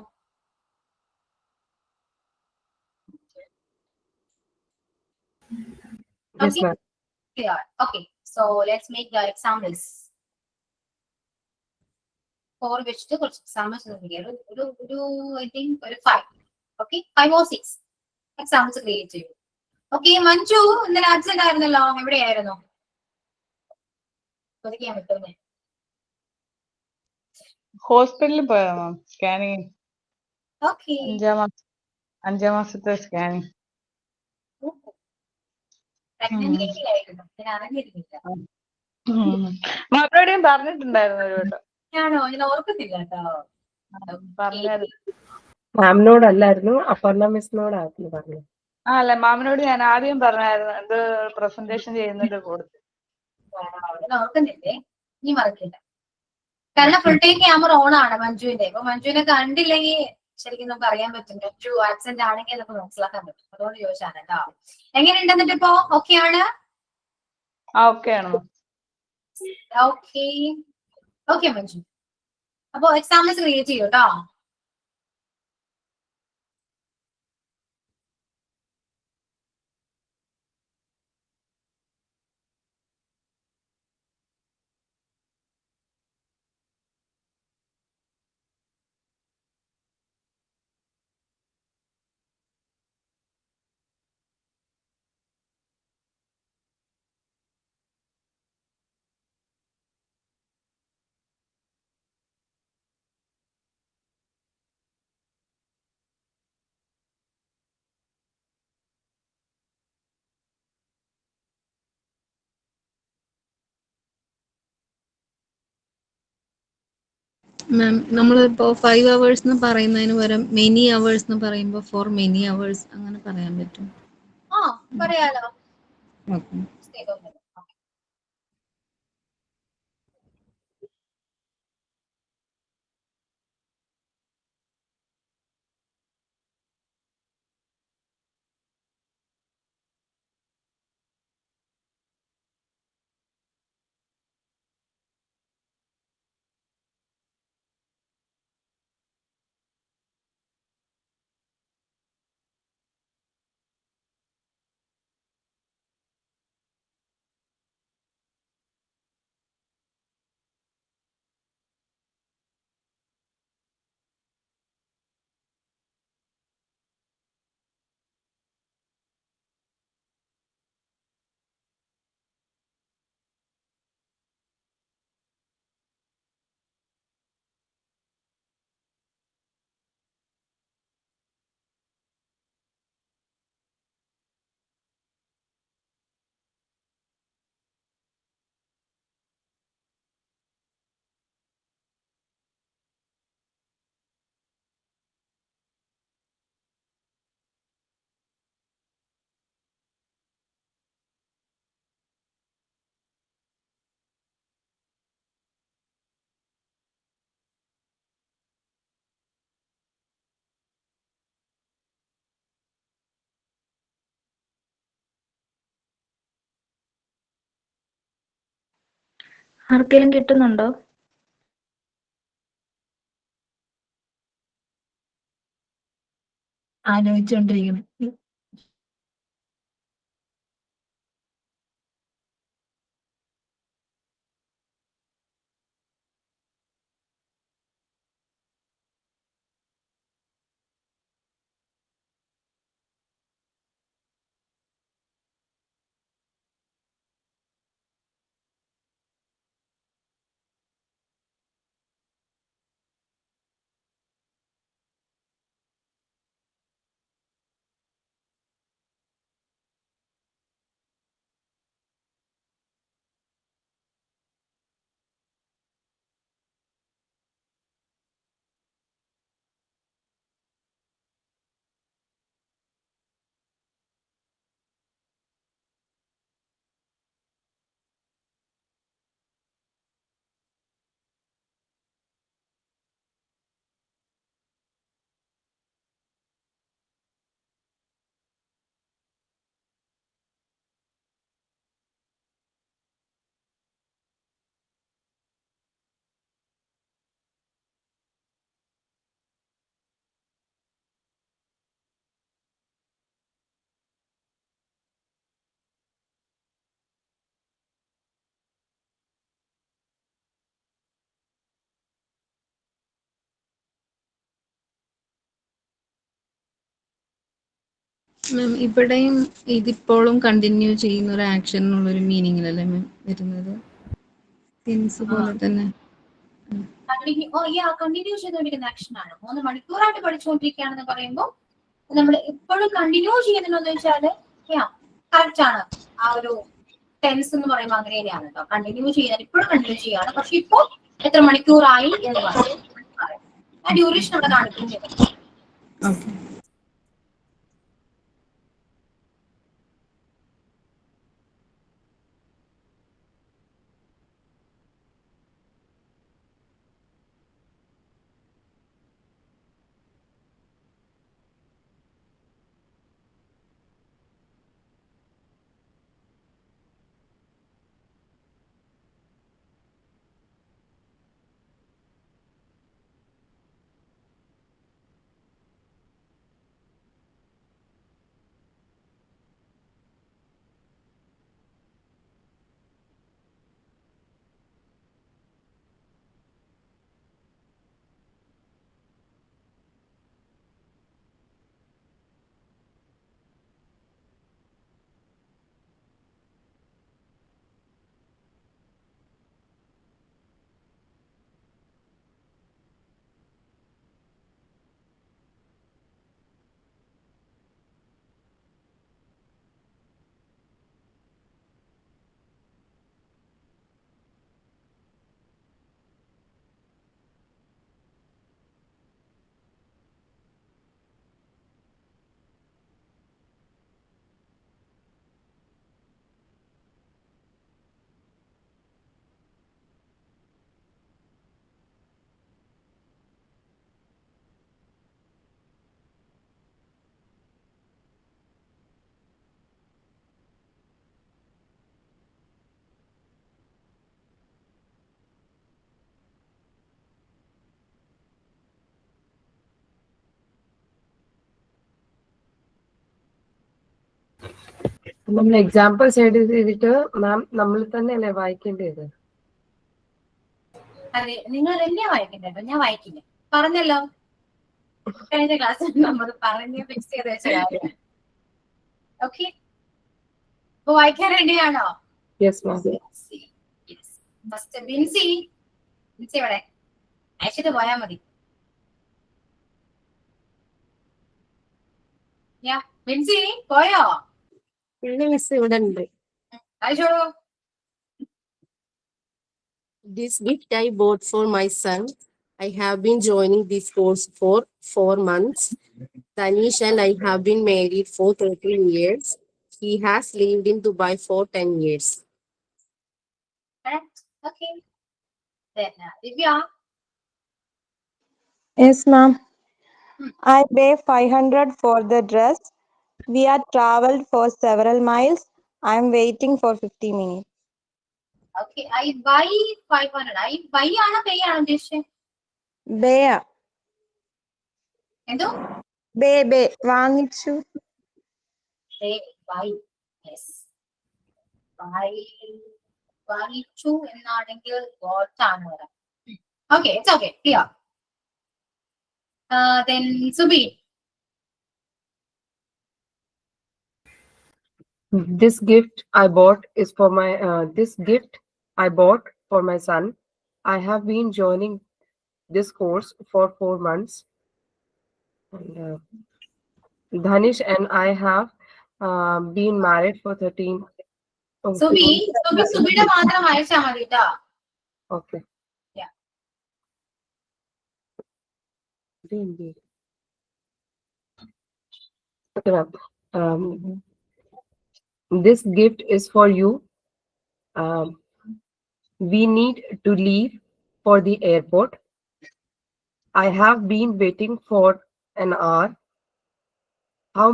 Yes, ma'am. Clear. Okay, so let's make the examples. For വെച്ചിട്ട് കുറച്ച് എക്സാമ്പിൾസ് ഐ തിങ്ക് ഒരു 5. ഓക്കെ, 5 or 6 എക്സാമ്പിൾസ് ക്രിയേറ്റ് ചെയ്യും. ഓക്കെ, മഞ്ജു ഇന്നലെ ആബ്സെന്റ് ആയിരുന്നല്ലോ, എവിടെയായിരുന്നു? ചോദിക്കാൻ പറ്റുമേ? ഹോസ്പിറ്റലിൽ പോയതാ മാം, സ്കാനിങ്. ഓക്കെ. അഞ്ചാം മാസത്തെ സ്കാനിങ്. പ്രഗ്നന്റ് ലേഡി ആയിരുന്നു, ഞാൻ അറിഞ്ഞിരുന്നില്ല. മാമനോടും പറഞ്ഞിട്ടുണ്ടായിരുന്നു ഒരു വട്ടം. ഞാനോ? ഞാൻ ഓർക്കുന്നില്ല കേട്ടോ. പറഞ്ഞായിരുന്നു. മാമിനോടല്ലായിരുന്നു, അപർണ മിസ്സിനോടായിരുന്നു പറഞ്ഞു. അല്ല, മാമനോട് ഞാൻ ആദ്യം പറഞ്ഞായിരുന്നു, എന്ത് പ്രസന്റേഷൻ ചെയ്യുന്നതിന്റെ കൊടുത്തു. ഞാൻ ഓർക്കുന്നില്ലേ, നീ മറക്കില്ല. കാരണം ഫുൾ ടൈം ക്യാമറ ഓൺ ആണ് മഞ്ജുവിന്റെ. ഇപ്പൊ മഞ്ജുവിനെ കണ്ടില്ലെങ്കിൽ ശരിക്കും നമുക്ക് അറിയാൻ പറ്റും, മഞ്ജു ആബ്സെന്റ് ആണെങ്കിൽ നമുക്ക് മനസ്സിലാക്കാൻ പറ്റും. അതുകൊണ്ട് ചോദിച്ചാണ് കേട്ടോ. എങ്ങനെയുണ്ട് എന്നിട്ട് ഇപ്പോ? ഓക്കെ ആണ്? ഓക്കെ ആണ്. Okay okay Manju. അപ്പൊ എക്സാമ്പിൾസ് ക്രിയേറ്റ് ചെയ്യൂ കേട്ടോ. മാം, നമ്മളിപ്പോ 5 hours എന്ന് പറയുന്നതിന് പകരം മെനി അവേഴ്സ് എന്ന് പറയുമ്പോൾ ഫോർ മെനി അവേഴ്സ് അങ്ങനെ പറയാൻ പറ്റും. ആ പറയാലോ. ഓക്കെ. ആർക്കെങ്കിലും കിട്ടുന്നുണ്ടോ? ആലോചിച്ചോണ്ടിരിക്കുന്നു. മാം, ഇവിടെയും ഇതിപ്പോഴും കണ്ടിന്യൂ ചെയ്യുന്ന ഒരു ആക്ഷൻ എന്നുള്ള ഒരു മീനിങ്ങിലല്ലേ മാം വരുന്നത്? സിൻസ് പോലെ തന്നെ. കണ്ടിന്യൂ ചെയ്തുകൊണ്ടിരിക്കുന്ന ആക്ഷൻ ആണ്. 3 മണിക്കൂറായിട്ട് പഠിച്ചുകൊണ്ടിരിക്കുകയാണെന്ന് പറയുമ്പോൾ നമ്മൾ എപ്പോഴും കണ്ടിന്യൂ ചെയ്യുന്നുണ്ടോന്ന് വെച്ചാല് കറക്റ്റ് ആണ്. ആ ഒരു ടെൻസ് എന്ന് പറയുമ്പോൾ അങ്ങനെ തന്നെയാണ് കേട്ടോ. കണ്ടിന്യൂ ചെയ്യാൻ ഇപ്പോഴും കണ്ടിന്യൂ ചെയ്യാണ്. പക്ഷെ ഇപ്പോ എത്ര മണിക്കൂറായി എന്ന് പറയും. ആ ഡ്യൂറേഷൻ അവിടെ കാണിക്കുന്നത്. ഓക്കെ. നമ്മൾ എക്സാമ്പിൾസ് എഡിറ്റ് ചെയ്തിട്ട് മാം നമ്മൾ തന്നെയല്ലേ വായിക്കേണ്ടത്? അതെ, നിങ്ങൾ തന്നെയാ വായിക്കേണ്ടത്, ഞാൻ വായിക്കില്ല. പറഞ്ഞല്ലോ, കഴിഞ്ഞ ക്ലാസ്സിൽ നമ്മൾ പറഞ്ഞ് ഫിക്സ് ചെയ്ത് വെച്ച കാര്യം. ഓക്കെ, അപ്പൊ വായിക്കാൻ റെഡിയാണോ? Yes ma'am. ഫസ്റ്റ് ബിൻസി ഇവിടെ അയച്ചിട്ട് പോയാ മതി. ബിൻസി പോയോ? ഇല്ല മിസ്, ഇവിടെ ഉണ്ട്. അയച്ചോളൂ. This gift I bought for my son. I have been joining this course for 4 months. Tanish and I have been married for 13 years. He has lived in Dubai for 10 years. Correct. Okay. Then Divya. Yes, ma'am. I pay 500 for the dress. We have traveled for several miles. I am waiting for 50 minutes. Okay, I buy 500. I buy ആണോ pay ആണോ ഉദ്ദേശിച്ചത്? Bea. എന്തോ? Be. വാങ്ങിച്ചു. Buy. Yes. Buy. വാങ്ങിച്ചു എന്നാണെങ്കിൽ bought ആണ് വരാം. Okay, it's okay. Clear. Then Subi. This gift I bought is for my this gift I bought for my son. I have been joining this course for 4 months. And, Dhanish and I have been married for 13. സുബിയുടെ മാത്രം അയച്ചാൽ മതി കേട്ടോ. Okay. Yeah. Okay, ma'am. This gift is for you. We need to leave for the airport. I have been waiting for an hour. How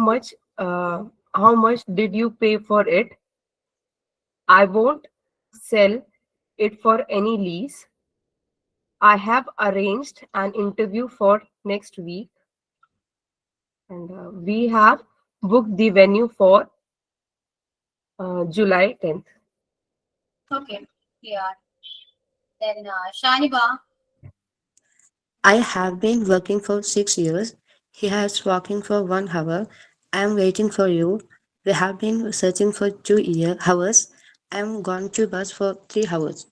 much did you pay for it? I won't sell it for any lease. I have arranged an interview for next week. And we have booked the venue for July 10th. Okay, clear. Then Shaniba. I have been working for 6 years. He has walking for 1 hour. I am waiting for you. We have been searching for 2 hours. I am gone to bus for 3 hours.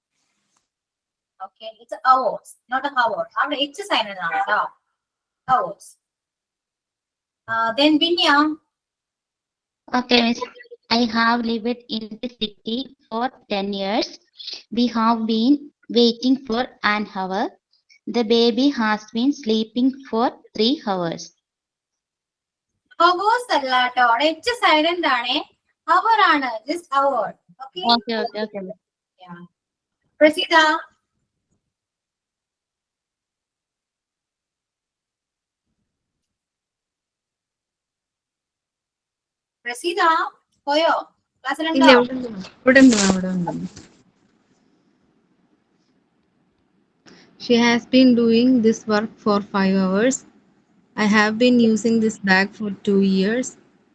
Okay, it's hours, not a hour. അവിടെ H sign എന്നാണ് കേട്ടോ. Hours. Then Binya. Okay, miss. I have lived in the city for 10 years. We have been waiting for an hour. The baby has been sleeping for 3 hours. Hours അല്ല കേട്ടോ. അവിടെ H silent ആണ്. Hour ആണ്. Just hour. Okay. Okay. Yeah. Prasida. Prasida, പോയോ? ക്ലാസ്സിലുണ്ടോ? ഇവിടെ ഉണ്ട്. She has been doing this work for 5 hours. I have been using this bag for 2 years.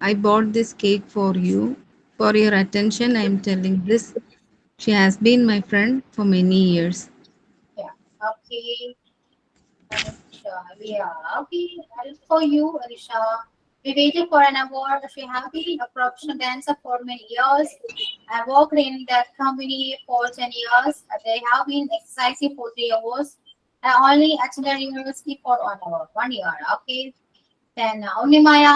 I bought this cake for you. For your attention, I am telling this. She has been my friend for many years. Yeah. Okay. Alisha, yeah. Okay. For you, Alisha. We waited for an award. She has been a professional dancer for many years. I worked in that company for 10 years. They have been exercising for 3 hours. I only attended university for 1 hour, 1 year. Okay. Then Unimaya.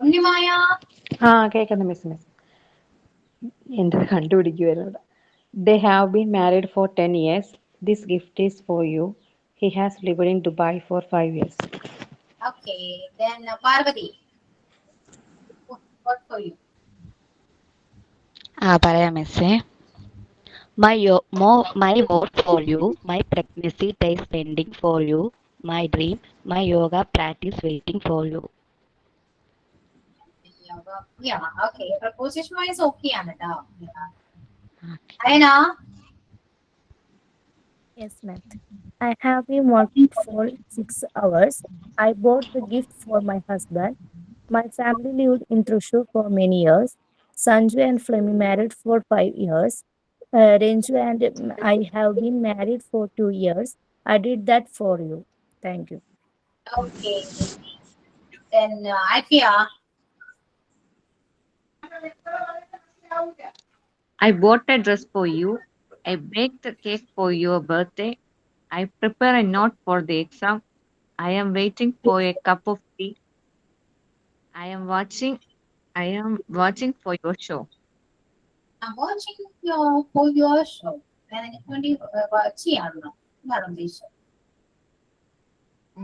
Unimaya. കേൾക്കുന്നു miss എൻ്റെ കണ്ടുപിടിക്കുവായിരുന്നു. They have been married for 10 years. This gift is for you. He has lived in Dubai for 5 years. Okay. Then Parvati. What for you? പറയാം മിസ്സേ. My vote for you, my pregnancy days pending for you, my dream, my yoga practice waiting for you. Yeah, okay. Preposition wise okay ആണ് ട്ടോ. Ayana. Yes, ma'am. I have been working for 6 hours. I bought the gift for my husband. My family lived in Thrissur for many years. Sanju and Flemmy married for 5 years. Renju and I have been married for 2 years. I did that for you. Thank you. Okay. Then Alfia. I bought a dress for you. I baked a cake for your birthday. I prepare a note for the exam. I am waiting for a cup of tea. I am watching for your show. I'm watching for your show. ഞാൻ നിങ്ങൾക്ക് വേണ്ടി watch ചെയ്യാറുണ്ടോ? എന്താണ് ഉദ്ദേശിച്ചത്?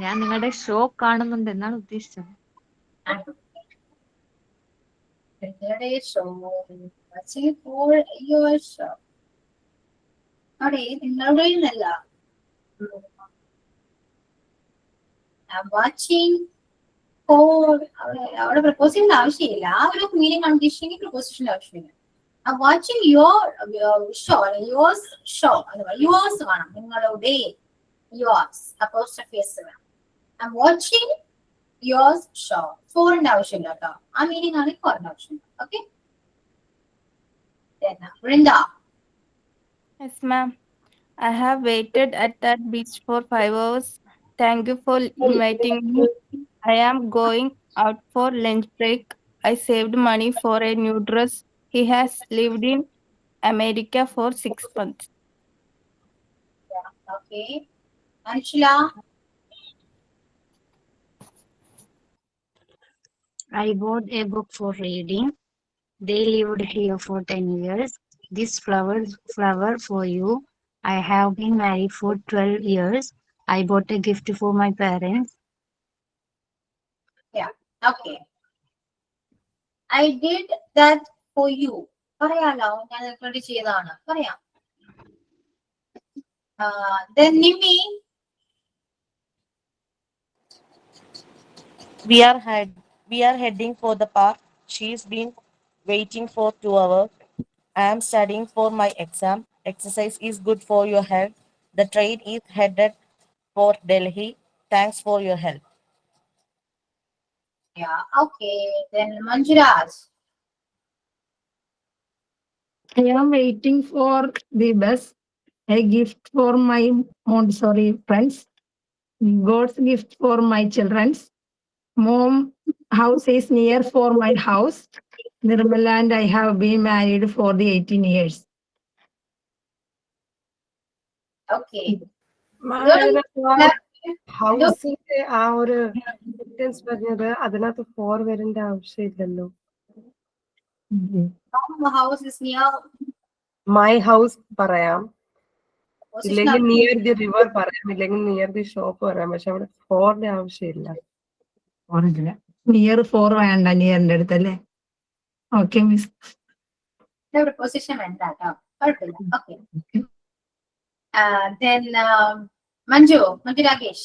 ഞാൻ നിങ്ങളുടെ show കാണുന്നുണ്ട് എന്നാണ് ഉദ്ദേശിച്ചത്. നിങ്ങളുടെ show watching for your show. അവിടെ നിങ്ങളുടെ എന്നല്ല. വാച്ചിങ് ഫോർ അവിടെ പ്രപ്പോസിഷന്റെ ആവശ്യമില്ല. ആ ഒരു മീനിങ് ആണ് ഉദ്ദേശിച്ചെങ്കിൽ പ്രപ്പോസിഷന്റെ ആവശ്യമില്ല. I'm watching your show. Yours show. Yours വേണം. നിങ്ങളുടെ yours. Apostrophe s വേണം. I'm watching yours show. ഫോറിന്റെ ആവശ്യമില്ല കേട്ടോ. ആ മീനിങ് ആണ് ഫോറിന്റെ ആവശ്യമില്ല. Okay. Brinda. Yes, ma'am. I have waited at that beach for 5 hours. Thank you for inviting me. I am going out for lunch break. I saved money for a new dress. He has lived in America for 6 months. Yeah, okay. Anshula. I bought a book for reading. They lived here for 10 years. This flower for you. I have been married for 12 years. I bought a gift for my parents. Yeah, okay. I did that for you. പറയാലോ, ഞാൻ record ചെയ്തതാണ്. പറയാം. Then Nimi. We are heading for the park. She's been waiting for 2 hours. I am studying for my exam. Exercise is good for your health. The train is headed for Delhi. Thanks for your help. Yeah, okay. Then Manjuraj. I am waiting for the bus. A gift for my Montessori friends. God's gift for my children. Mom house is near for my house. Nirmala and I have been married for the 18 years. Okay. ഹൗസിന്റെ ആ ഒരു sentence പറഞ്ഞത് അതിനകത്ത് four വരേണ്ട ആവശ്യമില്ലല്ലോ. House is near. My house പറയാം, ഇല്ലെങ്കിൽ near the river പറയാം, ഇല്ലെങ്കിൽ നിയർ ദി ഷോപ്പ് പറയാം. പക്ഷെ അവിടെ ഫോറിന്റെ ആവശ്യമില്ല. നിയർ ഫോർ വേണ്ട നിയറിന്റെ അടുത്തല്ലേ? Okay miss. Preposition വേണ്ട കേട്ടോ, കുഴപ്പമില്ല. Okay. Then Manju Rakesh.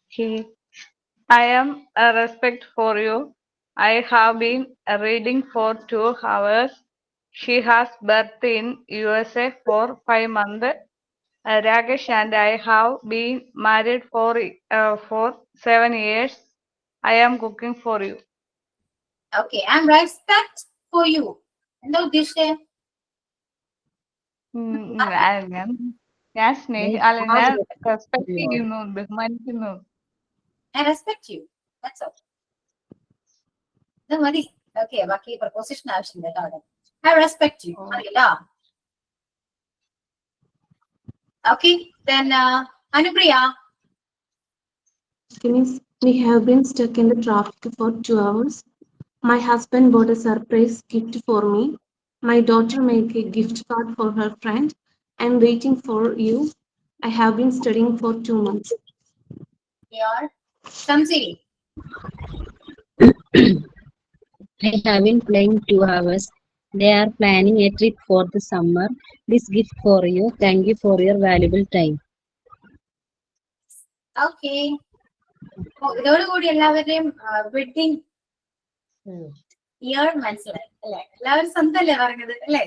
Okay. I am a respect for you. I have been reading for 2 hours. She has birth in USA for 5 months. Rakesh and I have been married for 7 years. I am cooking for you. Okay, I'm respect for you. എന്താ ഉദ്ദേശിച്ചേ? ഞാൻ respect ചെയ്യുന്നു, ബഹുമാനിക്കുന്നു. I respect you. That's all. ഇത് മതി. Okay, ബാക്കി preposition ആവശ്യമില്ല കേട്ടോ. I respect you. മതിയല്ലോ. Okay, then Anupriya. We have been stuck in the traffic for 2 hours. My husband bought a surprise gift for me. My daughter made a gift card for her friend. I'm waiting for you. I have been studying for 2 months. Here. Shamsi. I have been playing 2 hours. They are planning a trip for the summer. This gift for you. Thank you for your valuable time. Okay. ഇതോടുകൂടി എല്ലാവരുടെയും wedding year മനസ്സിലായി അല്ലെ? എല്ലാവരും സ്വന്തല്ലേ പറഞ്ഞത് അല്ലേ?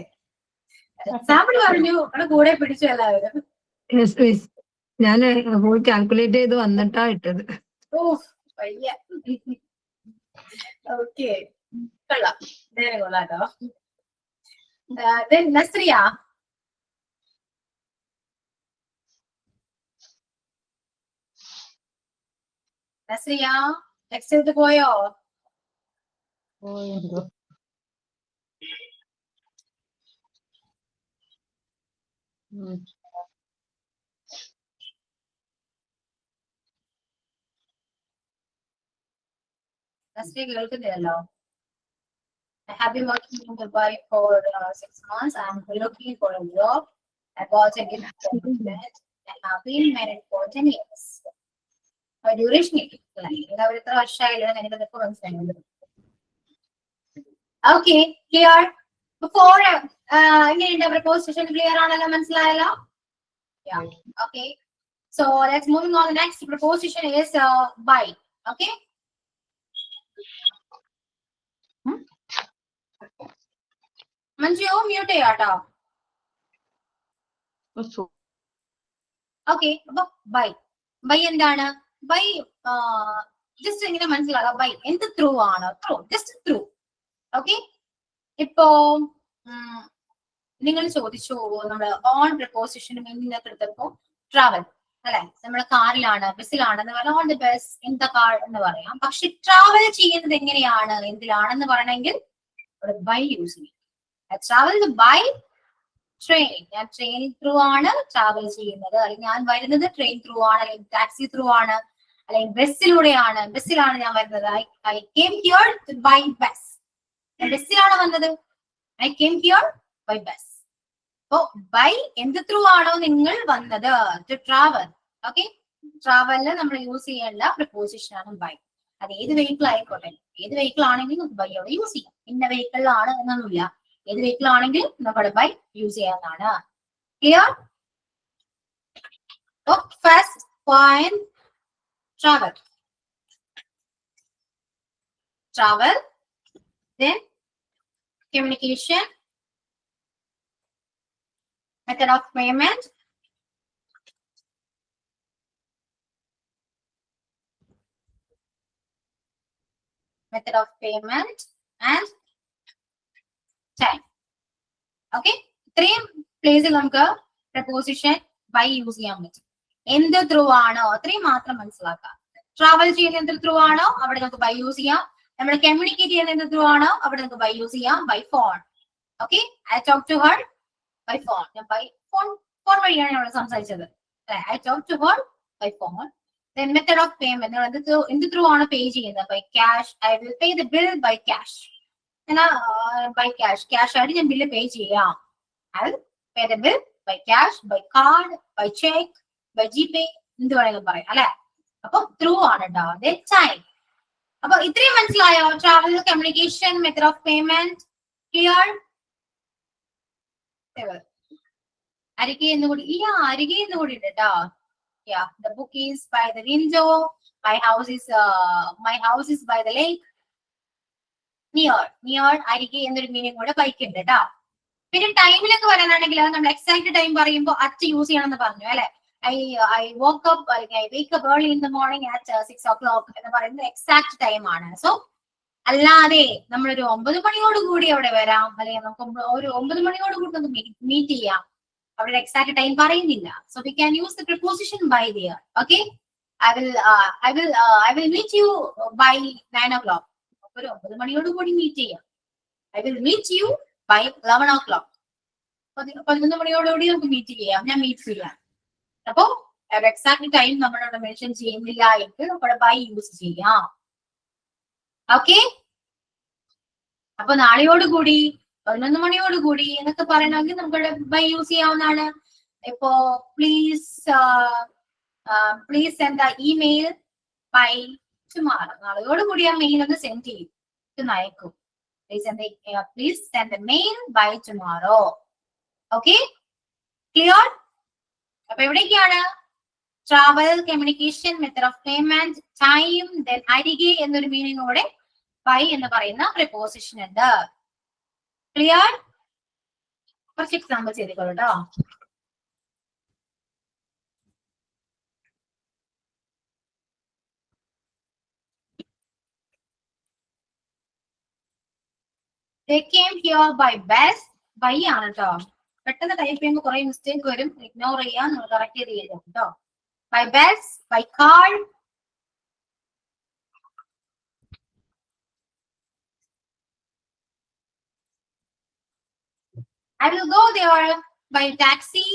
Sample പറഞ്ഞു, അവിടെ കൂടെ പിടിച്ചു എല്ലാവരും. ഞാൻ പോയി കാൽക്കുലേറ്റ് ചെയ്ത് വന്നിട്ടാ ഇട്ടത്. ഓ വയ്യ. ഓക്കെ, കൊള്ളാം, നേരെ കൊള്ളാട്ടോ. നസ്രിയ. നസ്രിയ ടെക്സ്റ്റ് ചെയ്ത് പോയോ? നസ്രിയ കേൾക്കുന്നില്ലല്ലോ. I have been working in Dubai for 6 months. I'm looking for a job. I got a gift from my friend. I have been married for 10 years. Duration എല്ലാവരും എത്ര വർഷമായാലും എനിക്കതൊക്കെ മനസ്സിലായി. Okay, clear? ബിഫോർ എങ്ങനെയുണ്ട് preposition? Clear ആണല്ലോ, മനസ്സിലായല്ലോ? Okay, so let's moving on. Next preposition is by. Okay, Manju mute ചെയ്യാട്ടോ. Okay, അപ്പൊ ബൈ. ബൈ എന്താണ്? ബൈ ജസ്റ്റ് എങ്ങനെ മനസ്സിലാക്കാം? ബൈ എന്ത് ത്രൂ ആണ്? Through, just through. ഓക്കെ, ഇപ്പോ നിങ്ങൾ ചോദിച്ചു നമ്മള് ഓൺ പ്രപ്പോസിഷൻ മീനിങ് എടുത്തപ്പോ ട്രാവൽ അല്ലെ? നമ്മുടെ കാറിലാണ്, ബസ്സിലാണെന്ന് പറയാം, on the bus, in the car എന്ന് പറയാം. പക്ഷെ ട്രാവൽ ചെയ്യുന്നത് എങ്ങനെയാണ്, എന്തിലാണെന്ന് പറയണമെങ്കിൽ ബൈ യൂസ് ചെയ്യും. Travel by train. ഞാൻ ട്രെയിൻ ത്രൂ ആണ് ട്രാവൽ ചെയ്യുന്നത്, അല്ലെങ്കിൽ ഞാൻ വരുന്നത് ട്രെയിൻ ത്രൂ ആണ്, അല്ലെങ്കിൽ ടാക്സി ത്രൂ ആണ്, അല്ലെങ്കിൽ ബസ്സിലൂടെയാണ്, ബസ്സിലാണ് ഞാൻ വരുന്നത്. I came here by bus. ബസ്സിലാണ് വന്നത്. I came here by bus. അപ്പോ ബൈ എന്ത് ത്രൂ ആണോ നിങ്ങൾ വന്നത്, ടു ട്രാവൽ. ഓക്കെ, ട്രാവലിന് നമ്മൾ യൂസ് ചെയ്യേണ്ട പ്രപ്പോസിഷൻ ആണ് ബൈ. അത് ഏത് വെഹിക്കിൾ ആയിക്കോട്ടെ, ഏത് വെഹിക്കിൾ ആണെങ്കിലും ബൈ അവിടെ യൂസ് ചെയ്യാം. ഇന്ന വെഹിക്കിളിലാണ് എന്നൊന്നുമില്ല, ഏത് വെഹിക്കിൾ ആണെങ്കിലും നമ്മുടെ ബൈ യൂസ് ചെയ്യാവുന്നതാണ്. Clear? First point travel. Travel, then communication, method of payment, and time. Okay, ഇത്രയും പ്ലേസിൽ നമുക്ക് പ്രപ്പോസിഷൻ ബൈ യൂസ് ചെയ്യാൻ പറ്റും. എന്ത് ത്രൂ ആണോ അത്രയും മാത്രം മനസ്സിലാക്കാം. ട്രാവൽ ചെയ്യുന്ന എന്ത് ത്രൂ ആണോ അവിടെ നമുക്ക് ബൈ യൂസ് ചെയ്യാം. നമ്മൾ കമ്മ്യൂണിക്കേറ്റ് ചെയ്യുന്ന എന്ത് ത്രൂ ആണോ അവിടെ നമുക്ക് ബൈ യൂസ് ചെയ്യാം. By phone. Okay, I talk to her by phone. ഞാൻ ബൈ ഫോൺ വഴിയാണ് അവിടെ സംസാരിച്ചത്. I talk to her by phone. Then method of payment, നിങ്ങൾ എന്ത് ത്രൂ ആണ് പേ ചെയ്യുന്നത്? By cash. I will pay the bill by cash. By cash, cash ആയിട്ട് ഞാൻ ബില്ല് പേ ചെയ്യാം. I will pay the bill by cash, by card, by cheque, by GPay, എന്ത് വേണമെങ്കിലും പറയാം അല്ലെ. അപ്പൊ ത്രൂ ആണ് കേട്ടോ. ടൈം. അപ്പൊ ഇത്രയും മനസ്സിലായോ? Travel, communication, method of payment. Clear? അരികെ എന്ന് കൂടി അരികെ എന്ന് കൂടി ഉണ്ട് കേട്ടോ. Yeah, the book is by the window. My house is by the lake. Near അരികെ എന്നൊരു മീനിങ് കൂടെ ബൈക്ക് ഉണ്ട് കേട്ടോ. പിന്നെ ടൈമിലൊക്കെ പറയാനാണെങ്കിൽ നമ്മൾ എക്സാക്ട് ടൈം പറയുമ്പോൾ അറ്റ് യൂസ് ചെയ്യണമെന്ന് പറഞ്ഞു അല്ലെ. I woke up, I wake up early in the morning at 6 o'clock എന്ന് പറയുന്നത് എക്സാക്ട് ടൈം ആണ്. സോ അല്ലാതെ നമ്മളൊരു 9 മണിയോട് കൂടി അവിടെ വരാം, അല്ലെങ്കിൽ നമുക്ക് ഒരു 9 മണിയോട് കൂടി നമുക്ക് മീറ്റ് ചെയ്യാം, അവിടെ എക്സാക്ട് ടൈം പറയുന്നില്ല. So we can use the preposition by there. Okay, I will meet you by 9 o'clock. ഒരു 9 മണിയോട് കൂടി മീറ്റ് ചെയ്യാം. I will meet you by 11 o'clock. 11 മണിയോടുകൂടി നമുക്ക് മീറ്റ് ചെയ്യാം, ഞാൻ മീറ്റ് ചെയ്യാം. അപ്പോ എക്സാക്ട് ടൈം നമ്മളവിടെ മെൻഷൻ ചെയ്യുന്നില്ല എങ്കിൽ നമ്മുടെ ബൈ യൂസ് ചെയ്യാം. ഓക്കെ, അപ്പൊ നാളെയോടുകൂടി 11 മണിയോടുകൂടി എന്നൊക്കെ പറയണമെങ്കിൽ നമുക്ക് ബൈ യൂസ് ചെയ്യാവുന്നതാണ്. ഇപ്പോ please send the email by tomorrow. നാളെയോടുകൂടി ആ മെയിൽ ഒന്ന് സെൻഡ് ചെയ്യും, അയക്കും. Please send the mail by tomorrow. Okay, clear? അപ്പൊ എവിടേക്കാണ്? Travel, communication, method of payment, time, then അരികെ എന്നൊരു മീനിങ്ങോടെ ബൈ എന്ന് പറയുന്ന പ്രിപ്പോസിഷൻ ഉണ്ട്. ക്ലിയർ? കുറച്ച് എക്സാമ്പിൾ ചെയ്തോളൂ കേട്ടോ. They came here by bus. By ആണ് കേട്ടോ. പെട്ടെന്ന് ടൈപ്പ് ചെയ്യുമ്പോൾ കുറെ മിസ്റ്റേക്ക് വരും, ഇഗ്നോർ ചെയ്യാൻ നിങ്ങൾ കറക്റ്റ് ചെയ്ത് ചെയ്തോ കേട്ടോ. By bus, by car. I will go there by taxi.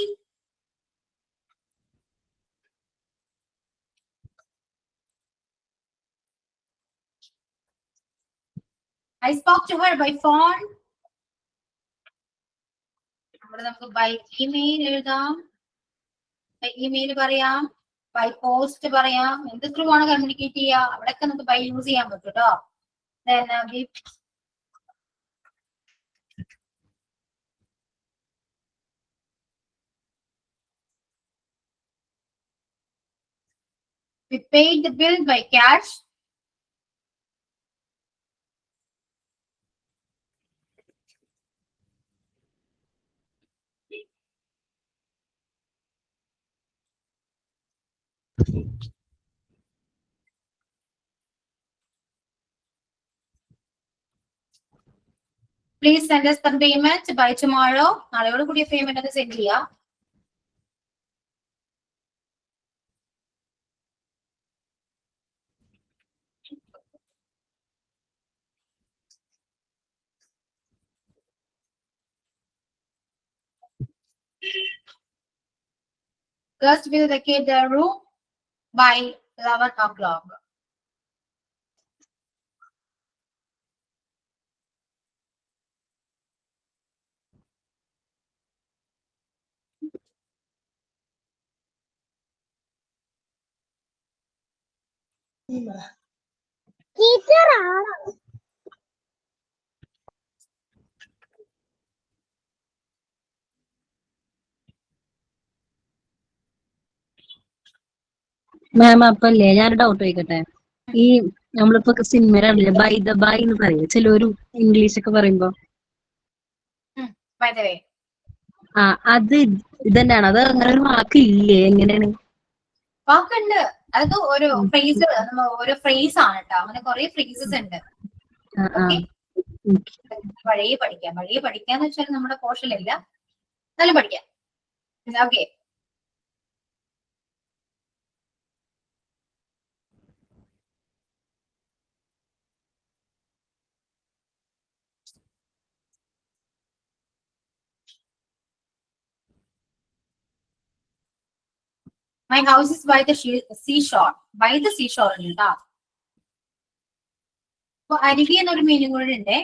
I spoke to her by phone. അവിടെ നമുക്ക് ബൈ ഇമെയിൽ എഴുതാം, ബൈ ഇമെയിൽ പറയാം, ബൈ പോസ്റ്റ് പറയാം. എന്ത് ത്രൂ ആണ് കമ്മ്യൂണിക്കേറ്റ് ചെയ്യുക അവിടെയൊക്കെ നമുക്ക് ബൈ യൂസ് ചെയ്യാൻ പറ്റും കേട്ടോ. We paid the bill by cash. Please send us the payment by tomorrow. നാളെയോട് കൂടിയ പേയ്മെന്റ് ഒന്ന് സെൻഡ് ചെയ്യാം. Guest will vacate the room by 11 o'clock. മാം അപ്പല്ലേ ഞാൻ ഡൗട്ട് ചോദിക്കട്ടെ? ഈ നമ്മളിപ്പോ സിനിമയിലാണല്ലേ ബൈ ദ ബൈ എന്ന് പറയും ചിലൊരു ഇംഗ്ലീഷ് ഒക്കെ പറയുമ്പോ, By the way, അത് ഇതന്നെയാണ്? അത് അങ്ങനെ ഒരു വാക്ക് ഇല്ലേ? എങ്ങനെയാണ്? വാക്കുണ്ട്, അതൊക്കെ ഒരു ഫ്രേസ്, ഓരോ ഫ്രേസ് ആണ് കേട്ടോ. അങ്ങനെ കുറെ ഫ്രേസസ് ഉണ്ട്. വഴിയെ പഠിക്കാന്ന് വെച്ചാൽ നമ്മുടെ പോർഷനിലില്ല, നല്ല പഠിക്കാം. Okay, my house is by the seashore. By the seashore ഉണ്ട് കേട്ടോ. അപ്പൊ അരികെ എന്നൊരു മീനിങ് കൂടെ ഉണ്ട്.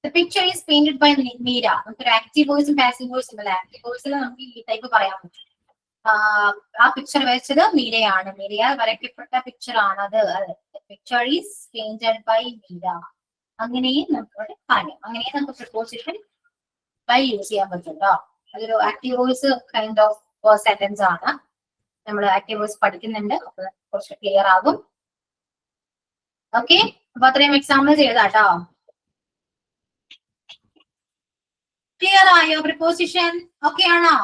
The picture is painted by Meera. നമുക്കൊരു ആക്റ്റീവ് വോയിസും പാസീവ് വോയിസും അല്ല. ആക്റ്റീവ് വോയിസിൽ നമുക്ക് ഈ ടൈപ്പ് പറയാൻ പറ്റും. ആ പിക്ചർ വരച്ചത് മീരയാണ്. മീര വരയ്ക്കപ്പെട്ട പിക്ചർ ആണത്. Picture is painted by Meera. അങ്ങനെയും നമുക്ക് കാര്യം, അങ്ങനെയും നമുക്ക് പ്രിപ്പോസിഷൻ ബൈ യൂസ് ചെയ്യാൻ പറ്റും കേട്ടോ. അതൊരു active voice kind of sentence ആണ്. നമ്മൾ ആക്റ്റീവ് വോയിസ് പഠിക്കുന്നുണ്ട്, അപ്പൊ കുറച്ച് ക്ലിയർ ആകും. ഓക്കെ, അപ്പൊ അത്രയും എക്സാമ്പിൾ ചെയ്താട്ടോ. ക്ലിയർ ആയോ? പ്രിപ്പോസിഷൻ ഓക്കെ ആണോ?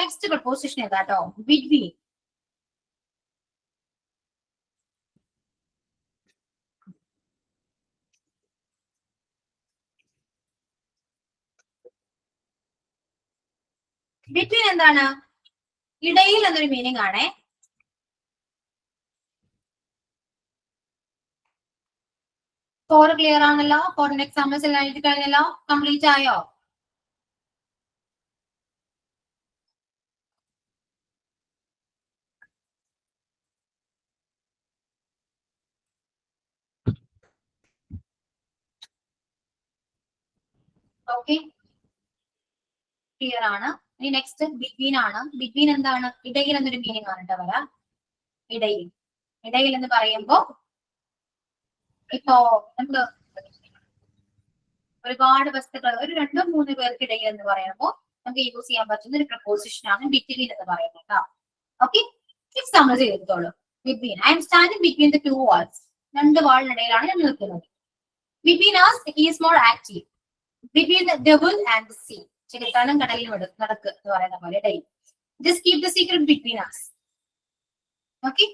നെക്സ്റ്റ് പ്രപ്പോസിഷൻ ഏതാട്ടോ? ബിറ്റ്വീൻ. ബിറ്റ്വീൻ എന്താണ്? ഇടയിൽ എന്നൊരു മീനിങ് ആണേ. ഫോർ ക്ലിയർ ആണല്ലോ? ഫോറിന്റെ എക്സാമ്പിൾസ് എല്ലാം എഴുതി കഴിഞ്ഞല്ലോ? കംപ്ലീറ്റ് ആയോ? ഓക്കെ, ക്ലിയർ ആണ്. ഇനി നെക്സ്റ്റ് ബിറ്റ്വീൻ ആണ്. ബിറ്റ്വീൻ എന്താണ്? ഇടയിൽ എന്നൊരു മീനിങ് ആണ് കേട്ടോ വരാ. ഇടയിൽ. ഇടയിൽ എന്ന് പറയുമ്പോ ഇപ്പോ നമുക്ക് ഒരുപാട് വസ്തുക്കൾ, ഒരു 2-3 പേർക്കിടയിൽ എന്ന് പറയുമ്പോൾ നമുക്ക് യൂസ് ചെയ്യാൻ പറ്റുന്ന ഒരു പ്രപ്പോസിഷൻ ആണ് ബിറ്റ്വീൻ എന്ന് പറയുന്നത് കേട്ടോ. ഓക്കെ, എക്സാമ്പിൾ ചെയ്തോളൂ. Between, I am standing between the 2 walls. 2 വാളിനിടയിലാണ് ഞാൻ നിൽക്കുന്നത്. Between us he is more active. Between the devil and the sea. ചെകുത്താനും കടലിലും നടക്ക് എന്ന് പറയുന്ന പോലെ ഇടയിൽ. Just keep the secret between us. Okay.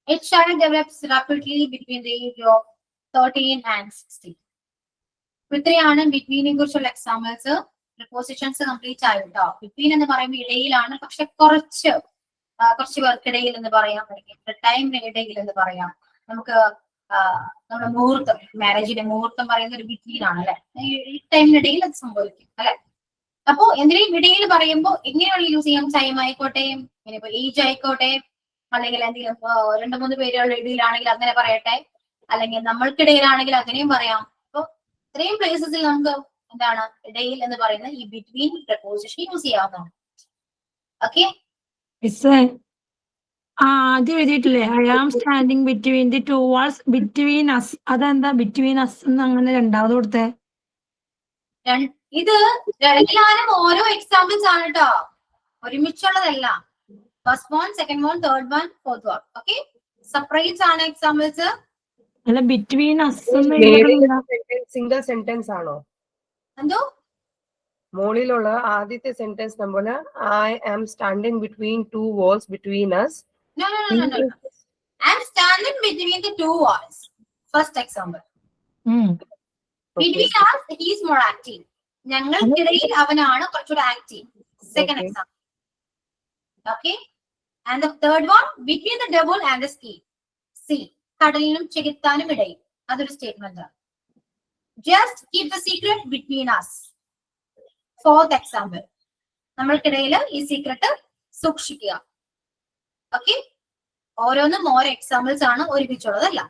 A child develops rapidly between the age of 13 and 16. ഇത്രയാണ് ബിറ്റ്വീനെ കുറിച്ചുള്ള എക്സാമ്പിൾസ്. പ്രിപ്പോസിഷൻസ് കംപ്ലീറ്റ് ആയിട്ടോ. Between എന്ന് പറയുമ്പോൾ ഇടയിലാണ്, പക്ഷെ കുറച്ച് പേർക്കിടയിൽ എന്ന് പറയാം, ടൈമിന് ഇടയിൽ എന്ന് പറയാം. നമുക്ക് നമ്മുടെ മുഹൂർത്തം, മാരേജിന്റെ മുഹൂർത്തം പറയുന്ന ഒരു ബിറ്റ്വീൻ ആണ് അല്ലെ. ഈ ടൈമിനിടയിൽ അത് സംഭവിക്കും അല്ലെ. അപ്പോ എന്തിനേയും ഇടയിൽ പറയുമ്പോൾ എങ്ങനെയാണ് യൂസ് ചെയ്യാം? ടൈം ആയിക്കോട്ടെ, ഇനിയിപ്പോ ഏജ് ആയിക്കോട്ടെ, അല്ലെങ്കിൽ എന്തെങ്കിലും 2-3 പേരുകളുടെ ഇടയിലാണെങ്കിൽ അങ്ങനെ പറയട്ടെ, അല്ലെങ്കിൽ നമ്മൾക്കിടയിലാണെങ്കിൽ അങ്ങനെയും പറയാം. അപ്പൊ ഇത്രയും പ്ലേസസിൽ നമുക്ക് എന്താണ് ഇടയിൽ എന്ന് പറയുന്ന ഈ ബിറ്റ്വീൻ പ്രപ്പോസിഷൻ യൂസ് ചെയ്യാവുന്നതാണ്. ഓക്കെ, ആദ്യം എഴുതിയിട്ടില്ലേ I am standing between the 2 walls between us. അതെന്താ ബിറ്റ്വീൻ അസ് എന്ന് അങ്ങനെ രണ്ടാമത് കൊടുത്തേ? ഇത് എല്ലാരും ഓരോ എക്സാമ്പിൾസ് ആണ് കേട്ടോ, ഒരുമിച്ചുള്ളതല്ല. First one, second one, third one, fourth one. Okay, separate ആണ് എക്സാമ്പിൾസ്. അല്ല, ബിറ്റ്വീൻ അസ് സിംഗിൾ സെന്റൻസ് ആണോ? എന്തോ മോളിലുള്ള ആദ്യത്തെ സെന്റൻസ് നമ്മൾ I am standing between 2 walls between us. No. I'm standing between the 2 walls. First example. Between us, he is more active. ഞങ്ങൾക്കിടയിൽ അവനാണ് കുറച്ചുകൂടെ active. Second example. Okay. And the third one, between the devil and the sea. കടലിനും ചെകുത്താനും ഇടയിൽ. അതൊരു statement ആണ്. Just keep the secret between us. Fourth example. നമ്മൾക്കിടയിൽ ഈ secret സൂക്ഷിക്കുക. Okay, ഓരോന്നും ഓരോ examples ആണ്, ഒരുമിച്ചുള്ളതല്ല.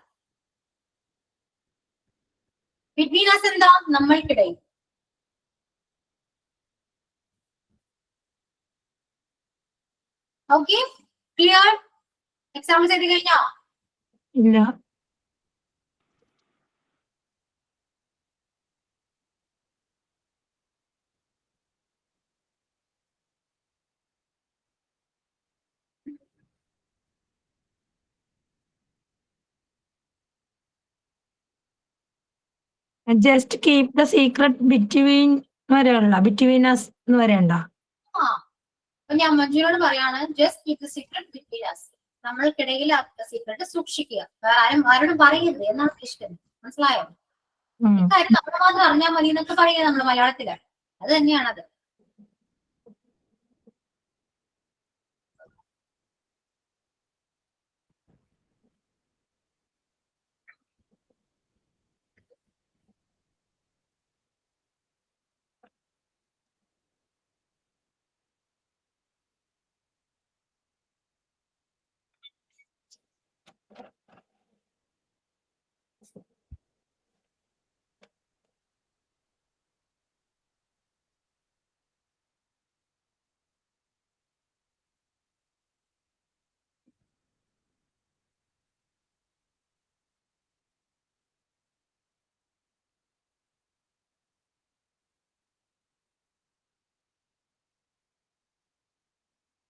ബിറ്റ്വീൻ അസ് എന്താ? നമ്മൾക്കിടയിൽ. Okay, clear? എക്സാമ്പിൾ ചെയ്ത് കഴിഞ്ഞോ? ഇല്ല. Just keep the secret between വരെയുള്ള, ബിറ്റ്വീൻ അസ് എന്ന് വരെയുണ്ട. ആ, അപ്പൊ ഞാൻ മഞ്ജുവിനോട് പറയാണ് just keep the secret between us. നമ്മൾക്കിടയിൽ ആ സീക്രട്ട് സൂക്ഷിക്കുക, വേറെ ആരോടും പറയരുത് എന്നാണ് ഇഷ്ടം. മനസ്സിലായോ? കാര്യം നമ്മൾ മാത്രം അറിഞ്ഞാൽ മതി എന്നൊക്കെ പറയുക നമ്മള് മലയാളത്തില്. അത് തന്നെയാണത്.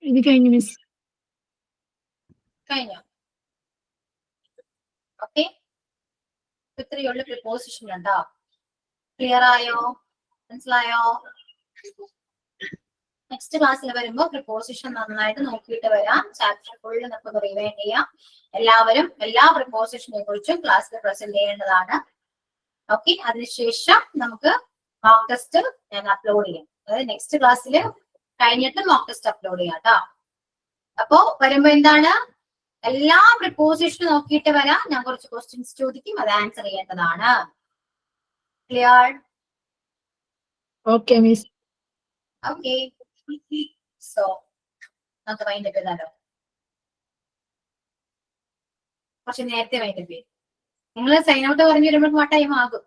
ഇത് കഴിഞ്ഞു മിസ്. കഴിഞ്ഞോ? ഓക്കെ, ഇത്രയുള്ള പ്രിപ്പോസിഷൻ ഉണ്ടോ? ക്ലിയർ ആയോ? മനസ്സിലായോ? നെക്സ്റ്റ് ക്ലാസ്സിൽ വരുമ്പോ പ്രിപ്പോസിഷൻ നന്നായിട്ട് നോക്കിയിട്ട് വരാം. ചാപ്റ്റർ ഫുള്ള് നമുക്ക് റിവൈൻഡ് ചെയ്യാം. എല്ലാവരും എല്ലാ പ്രിപ്പോസിഷനെ കുറിച്ചും ക്ലാസ്സിൽ പ്രസന്റ് ചെയ്യേണ്ടതാണ്. ഓക്കെ, അതിനുശേഷം നമുക്ക് മോക്ക് ടെസ്റ്റ് ഞാൻ അപ്ലോഡ് ചെയ്യാം. അതായത് നെക്സ്റ്റ് ക്ലാസ്സിൽ കഴിഞ്ഞിട്ട് മോക്ക് ടെസ്റ്റ് അപ്ലോഡ് ചെയ്യാം കേട്ടോ. അപ്പോ വരുമ്പോ എന്താണ്, എല്ലാ പ്രിപ്പോസിഷനും നോക്കിയിട്ട് വരാം. ഞാൻ കുറച്ച് ക്വസ്റ്റ്യൻസ് ചോദിക്കും, അത് ആൻസർ ചെയ്യേണ്ടതാണ്. Clear? Okay miss. Okay, so നമുക്ക് വൈൻഡപ്പ് ചെയ്താലോ? കുറച്ച് നേരത്തെ വൈൻഡപ്പ് ചെയ്യും. നിങ്ങൾ സൈൻ ഔട്ട് പറഞ്ഞു വരുമ്പോൾ ടൈം ആകും.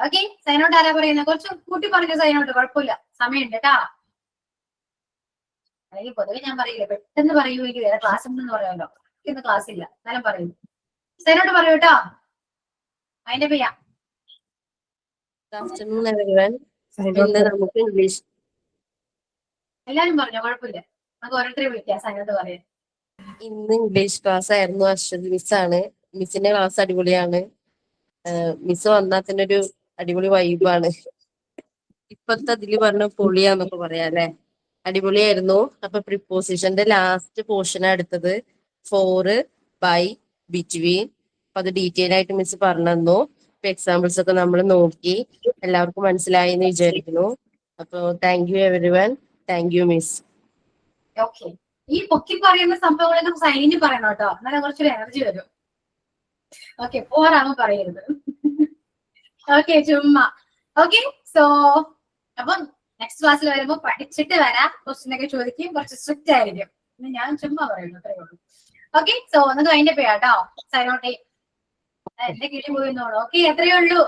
ഓക്കെ, സൈൻ ഔട്ട് ആരാ പറയുന്നത്? കുറച്ച് കൂട്ടി പറഞ്ഞു സൈൻ ഔട്ട്, കുഴപ്പമില്ല, സമയമുണ്ട് കേട്ടാ. അല്ലെങ്കിൽ പൊതുവെ ഞാൻ പറയില്ല, പെട്ടെന്ന് പറയൂ, എനിക്ക് വേറെ ക്ലാസ് ഉണ്ടെന്ന് പറയാമല്ലോ. ഇന്ന് ക്ലാസ് ഇല്ല, എന്നാലും പറയൂ. സൈൻ ഔട്ട് പറയൂ കേട്ടോ. അതിന്റെ ചെയ്യാം. Afternoon everyone. ഇന്ന് നമുക്ക് ഇംഗ്ലീഷ്. എല്ലാരും പറഞ്ഞോ, കുഴപ്പമില്ല, നമുക്ക് ഓരോരുത്തരെ വിളിക്കാം സൈൻ ഔട്ട് പറയാൻ. ഇന്ന് ഇംഗ്ലീഷ് ക്ലാസ് ആയിരുന്നു. അശ്വതി മിസ്സാണ്. മിസ്സിന്റെ ക്ലാസ് അടിപൊളിയാണ്. മിസ് വന്നാൽ തന്നെ ഒരു അടിപൊളി വൈബാണ്. ഇപ്പത്തെ അതില് പറഞ്ഞ പൊളിയാന്നൊക്കെ പറയാം അല്ലെ. അടിപൊളിയായിരുന്നു. അപ്പൊ പ്രിപ്പോസിഷന്റെ ലാസ്റ്റ് പോർഷൻ എടുത്തത് ഫോർ, ബൈ, ബിറ്റ്വീൻ. അപ്പൊ അത് ഡീറ്റെയിൽ ആയിട്ട് മിസ് പറഞ്ഞു തന്നു. ഇപ്പൊ എക്സാമ്പിൾസ് ഒക്കെ നമ്മൾ നോക്കി, എല്ലാവർക്കും മനസ്സിലായി എന്ന് വിചാരിക്കുന്നു. അപ്പൊ thank you everyone. Thank you miss. Okay, ഈ പൊക്കി പറയുന്ന സംഭവങ്ങളൊക്കെ സൈനിന് പറയണം കേട്ടോ, എന്നാലും കുറച്ചൊരു എനർജി വരും. ഓക്കെ, പോറാകുമ്പോ പറയരുത്. ഓക്കെ, ചുമ്മാ. ഓക്കെ, സോ അപ്പൊ നെക്സ്റ്റ് ക്ലാസ്സിൽ വരുമ്പോ പഠിച്ചിട്ട് വരാം. ക്വസ്റ്റ്യൻ ഒക്കെ ചോദിക്കും, കുറച്ച് സ്ട്രിക്റ്റ് ആയിരിക്കും. ഞാൻ ചുമ്മാ പറയുന്നു, അത്രേ ഉള്ളൂ. ഓക്കെ, സോ നമുക്ക് വൈൻഡപ്പ് ചെയ്യാം കേട്ടോ. സൈനോട്ടെ എന്റെ കിഴി പോയിന്നോളൂ. ഓക്കെ, എത്രയേ ഉള്ളൂ.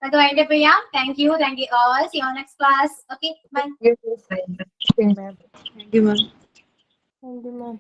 നമുക്ക് വൈൻഡപ്പ് ചെയ്യാം. Thank you all. See you next class. Okay, bye. Thank you, ma'am. Thank you, ma'am.